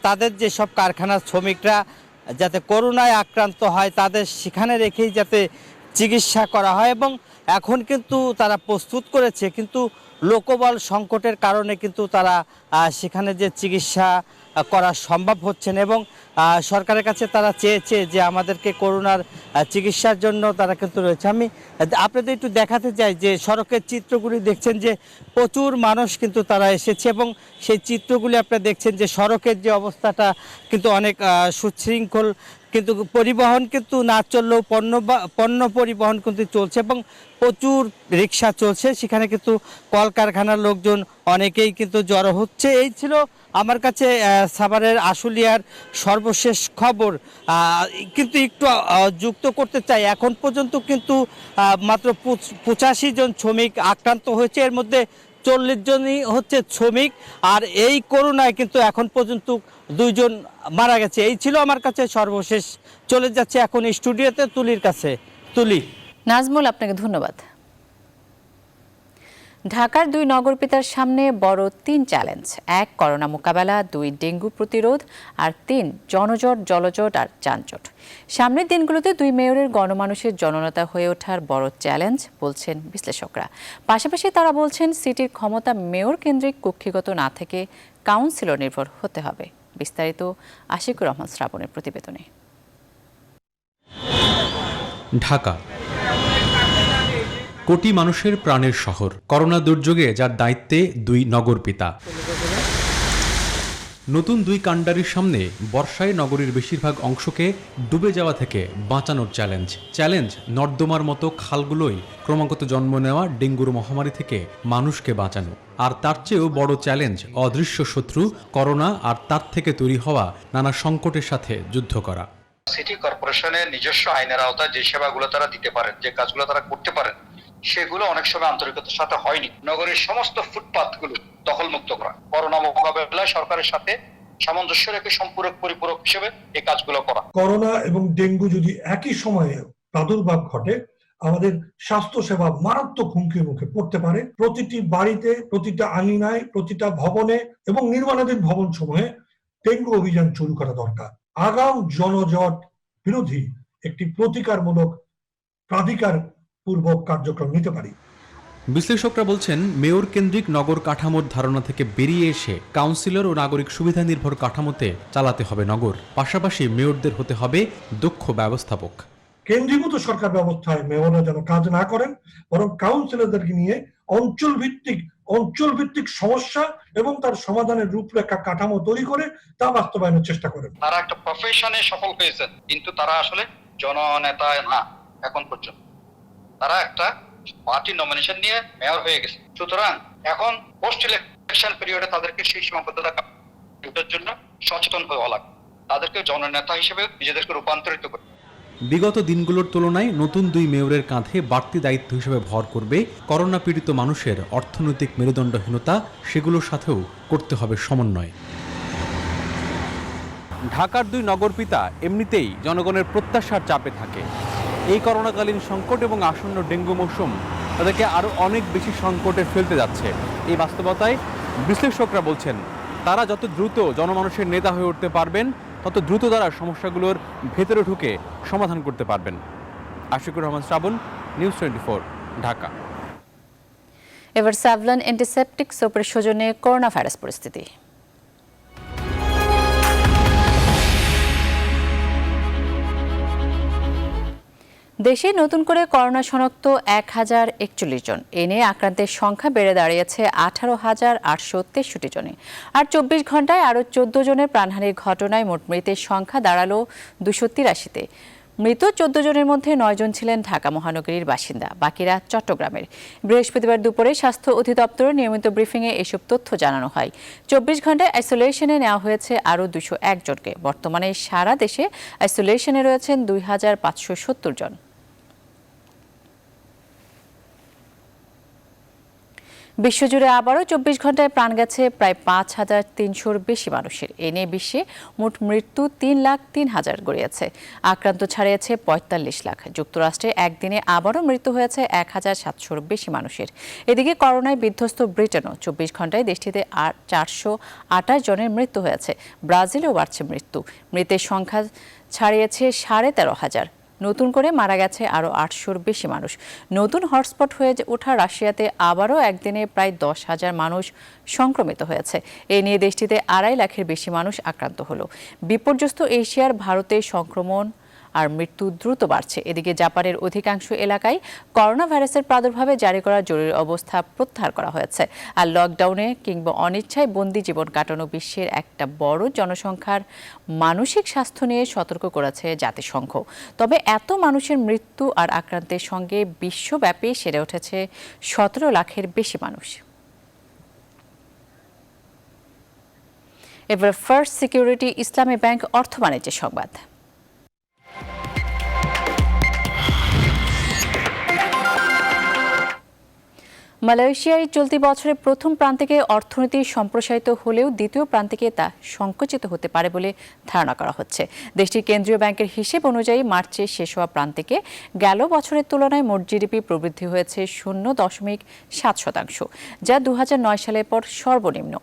তাদের যেসব কারখানার শ্রমিকরা যাতে করোনায় আক্রান্ত হয় তাদের সেখানে রেখেই যাতে চিকিৎসা করা হয়, এবং এখন কিন্তু তারা প্রস্তুত করেছে, কিন্তু লোকবল সংকটের কারণে কিন্তু তারা সেখানে যে চিকিৎসা করা সম্ভব হচ্ছে না, এবং সরকারের কাছে তারা চেয়েছে যে আমাদেরকে করোনার চিকিৎসার জন্য তারা কিন্তু রয়েছে। আমি আপনাদের একটু দেখাতে চাই যে সড়কের চিত্রগুলি দেখছেন যে প্রচুর মানুষ কিন্তু তারা এসেছে, এবং সেই চিত্রগুলি আপনারা দেখছেন যে সড়কের যে অবস্থাটা কিন্তু অনেক সুশৃঙ্খল, কিন্তু পরিবহন কিন্তু না চললেও পণ্য পরিবহন কিন্তু চলছে, এবং প্রচুর রিক্সা চলছে। সেখানে কিন্তু কলকারখানার লোকজন অনেকেই কিন্তু জড়ো হচ্ছে। এই ছিল আমার কাছে সাভারের আশুলিয়ার সর্বশেষ খবর। কিন্তু একটু যুক্ত করতে চাই, এখন পর্যন্ত কিন্তু মাত্র 85 জন শ্রমিক আক্রান্ত হয়েছে, এর মধ্যে 40 জনই হচ্ছে শ্রমিক, আর এই করোনায় কিন্তু এখন পর্যন্ত 2 জন মারা গেছে। এই ছিল আমার কাছে সর্বশেষ। চলে যাচ্ছে এখন স্টুডিওতে তুলির কাছে। তুলি। নাজমুল, আপনাকে ধন্যবাদ। ঢাকার 2 নগরপিতার সামনে বড় 3 চ্যালেঞ্জ: 1 করোনা মোকাবেলা, 2 ডেঙ্গু প্রতিরোধ, আর 3 জনজট, জলজট আর যানজট। সামনের দিনগুলোতে 2 মেয়রের গণমানুষের জননেতা হয়ে ওঠার বড় চ্যালেঞ্জ বলছেন বিশ্লেষকরা। পাশাপাশি তারা বলছেন সিটির ক্ষমতা মেয়র কেন্দ্রিক কক্ষিগত না থেকে কাউন্সিলর নির্ভর হতে হবে। বিস্তারিত আশিকুর রহমান শ্রাবণের প্রতিবেদনে। ঢাকা কোটি মানুষের প্রাণের শহর, করোনা দুর্যোগে যার দায়িত্বে 2 নগরপিতা। নতুন 2 কাণ্ডারির সামনে বর্ষায় নগরীর বেশিরভাগ অংশকে ডুবে যাওয়া থেকে বাঁচানোর চ্যালেঞ্জ নর্দমার মতো খালগুলোই ক্রমাগত জন্ম নেওয়া ডেঙ্গুর মহামারী থেকে মানুষকে বাঁচানো। আর তার চেয়েও বড় চ্যালেঞ্জ অদৃশ্য শত্রু করোনা, আর তার থেকে তৈরি হওয়া নানা সংকটের সাথে যুদ্ধ করা। সিটি কর্পোরেশনের নিজস্ব আইনের আওতায় যে সেবাগুলো তারা দিতে পারেন, যে কাজগুলো তারা করতে পারেন, সেগুলো অনেক সময় আন্তরিকতার সাথে হয়নি। নগরের সমস্ত ফুটপাথগুলো দখলমুক্ত করা, করোনা মোকাবেলায় সরকারের সাথে সামঞ্জস্য রেখে সম্পূরক পরিপূরক হিসেবে এই কাজগুলো করা। করোনা এবং ডেঙ্গু যদি একই সময়ে প্রাদুর্ভাব ঘটে, আমাদের স্বাস্থ্য সেবা মারাত্মক হুমকির মুখে পড়তে পারে। প্রতিটি বাড়িতে, প্রতিটা আঙিনায়, প্রতিটা ভবনে এবং নির্মাণাধীন ভবন সমূহে ডেঙ্গু অভিযান শুরু করা দরকার। আগাম জনজট বিরোধী একটি প্রতিকারমূলক প্রাধিকার পূর্বক কার্যক্রম নিতে পারি। বিশ্লেষকরা বলছেন মেয়র কেন্দ্রিক নগর কাঠামোর ধারণা থেকে বেরিয়ে এসে কাউন্সিলর ও নাগরিক সুবিধা নির্ভর কাঠামোতে চালাতে হবে নগর। পাশাপাশি মেয়রদের হতে হবে দক্ষ ব্যবস্থাপক। কেন্দ্রীভূত সরকার ব্যবস্থায় মেয়ররা যেন কাজ না করেন, বরং কাউন্সিলরদেরকে নিয়ে অঞ্চল ভিত্তিক সমস্যা এবং তার সমাধানের রূপরেখা কাঠামো তৈরি করে তা বাস্তবায়নের চেষ্টা করেন। তারা একটা প্রফেশনে সফল হয়েছেন, কিন্তু তারা আসলে জননেতা না। এখন পর্যন্ত তারা একটা পার্টি নমিনেশন নিয়ে মেয়র হয়ে গেছে। সুতরাং এখন পোস্ট ইলেকশন পিরিয়ডে তাদেরকে সেই সীমাবদ্ধতার জন্য সচেতন হওয়া লাগবে, তাদেরকে জননেতা হিসেবে নিজেদেরকে রূপান্তরিত করবে। বিগত দিনগুলোর তুলনায় নতুন 2 মেয়রের কাঁধে বাড়তি দায়িত্ব হিসেবে ভর করবে করোনা পীড়িত মানুষের অর্থনৈতিক মেরুদণ্ডহীনতা, সেগুলোর সাথেও করতে হবে সমন্বয়। ঢাকার 2 নগরপিতা এমনিতেই জনগণের প্রত্যাশার চাপে থাকে। এই করোনাকালীন সংকট এবং আসন্ন ডেঙ্গু মৌসুম তাদেরকে আরও অনেক বেশি সংকটে ফেলতে যাচ্ছে। এই বাস্তবতায় বিশ্লেষকরা বলছেন তারা যত দ্রুত জনমানুষের নেতা হয়ে উঠতে পারবেন, তত দ্রুত তারা সমস্যাগুলোর ভেতরে ঢুকে সমাধান করতে পারবেন। আশিকুর রহমান শ্রাবণ, নিউজ 24, ঢাকা। এবার স্যাভলন অ্যান্টিসেপটিক সোপের সৌজন্যে করোনা ভাইরাস পরিস্থিতি। দেশে নতুন করে করোনা শনাক্ত 1041 জন। এ নিয়ে আক্রান্তের সংখ্যা বেড়ে দাঁড়িয়েছে 18,863 জনে। আর 24 ঘন্টায় আরও 14 জনের প্রাণহানির ঘটনায় মোট মৃতের সংখ্যা দাঁড়ালো 283-তে। মৃত 14 জনের মধ্যে 9 জন ছিলেন ঢাকা মহানগরীর বাসিন্দা, বাকিরা চট্টগ্রামের। বৃহস্পতিবার দুপুরে স্বাস্থ্য অধিদপ্তরের নিয়মিত ব্রিফিংয়ে এসব তথ্য জানানো হয়। 24 ঘন্টায় আইসোলেশনে নেওয়া হয়েছে আরও 201 জনকে। বর্তমানে সারা দেশে আইসোলেশনে রয়েছেন 2570 জন। বিশ্বজুড়ে আবারও 24 ঘন্টায় প্রাণ গেছে প্রায় 5,300-র বেশি মানুষের। এ নিয়ে বিশ্বে মোট মৃত্যু 3,03,000 গড়িয়েছে। আক্রান্ত ছাড়িয়েছে 45 লাখ। যুক্তরাষ্ট্রে একদিনে আবারও মৃত্যু হয়েছে 1,700-র বেশি মানুষের। এদিকে করোনায় বিধ্বস্ত ব্রিটেনও 24 ঘন্টায় দেশটিতে 428 জনের মৃত্যু হয়েছে। ব্রাজিলেও বাড়ছে মৃত্যু। মৃতের সংখ্যা ছাড়িয়েছে 13,500। নতুন করে মারা গেছে আরও 800-র বেশি মানুষ। নতুন হটস্পট হয়ে ওঠা রাশিয়াতে আবারও একদিনে প্রায় 10,000 মানুষ সংক্রমিত হয়েছে। এ নিয়ে দেশটিতে 2.5 লাখের বেশি মানুষ আক্রান্ত হলো। বিপর্যস্ত এশিয়ার ভারতে সংক্রমণ আর মৃত্যু দ্রুত বাড়ছে। এদিকে জাপানের অধিকাংশ এলাকায় করোনা ভাইরাসের প্রাদুর্ভাবে জারি করা জরুরি অবস্থা প্রত্যাহার করা হয়েছে। আর লকডাউনে কিংবা অনিচ্ছায় বন্দি জীবন কাটানো বিশ্বের একটা বড় জনসংখ্যার মানসিক স্বাস্থ্য নিয়ে সতর্ক করেছে জাতিসংঘ। তবে এত মানুষের মৃত্যু আর আক্রান্তের সঙ্গে বিশ্বব্যাপী সেরে উঠেছে 17 লাখের বেশি মানুষ। এবার ফার্স্ট সিকিউরিটি ইসলামী ব্যাংক অর্থ বাণিজ্যের সংবাদ। মালয়েশিয়ায় চলতি বছরের প্রথম প্রান্তিকে অর্থনীতি সম্প্রসারিত হলেও দ্বিতীয় প্রান্তিকে তা সংকুচিত হতে পারে বলে ধারণা করা হচ্ছে। দেশটির কেন্দ্রীয় ব্যাংকের হিসেব অনুযায়ী মার্চে শেষ হওয়া প্রান্তিকে গেল বছরের তুলনায় মোট জিডিপি প্রবৃদ্ধি হয়েছে 0.7%, যা 2009 সালের পর সর্বনিম্ন।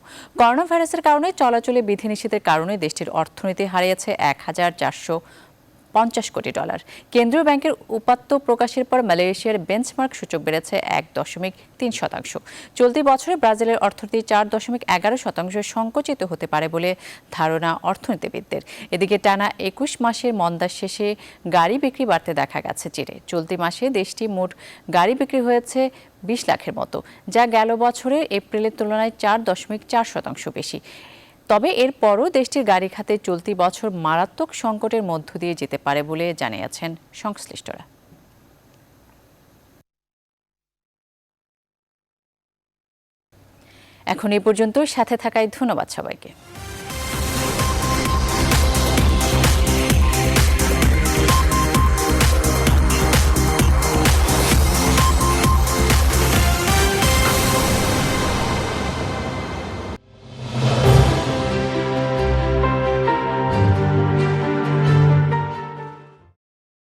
করোনা ভাইরাসের কারণে চলাচলে বিধিনিষেধের কারণে দেশটির অর্থনীতি হারিয়েছে 1,450 কোটি ডলার। কেন্দ্রীয় ব্যাংকের উপাত্ত প্রকাশের পর মালয়েশিয়ার বেঞ্চমার্ক সূচক বেড়েছে 1.3%। চলতি বছরে ব্রাজিলের অর্থনীতি 4.11% সংকুচিত হতে পারে বলে ধারণা অর্থনীতিবিদদের। এদিকে টানা 21 মাসের মন্দার শেষে গাড়ি বিক্রি বাড়তে দেখা গেছে চীনে। চলতি মাসে দেশটি মোট গাড়ি বিক্রি হয়েছে 20 লাখের মতো, যা গেল বছরের এপ্রিলের তুলনায় 4.4% বেশি। তবে এরপরও দেশটির গাড়ি খাতে চলতি বছর মারাত্মক সংকটের মধ্য দিয়ে যেতে পারে বলে জানিয়েছেন সংশ্লিষ্টরা। এখন এই পর্যন্ত সাথে থাকায় ধন্যবাদ সবাইকে।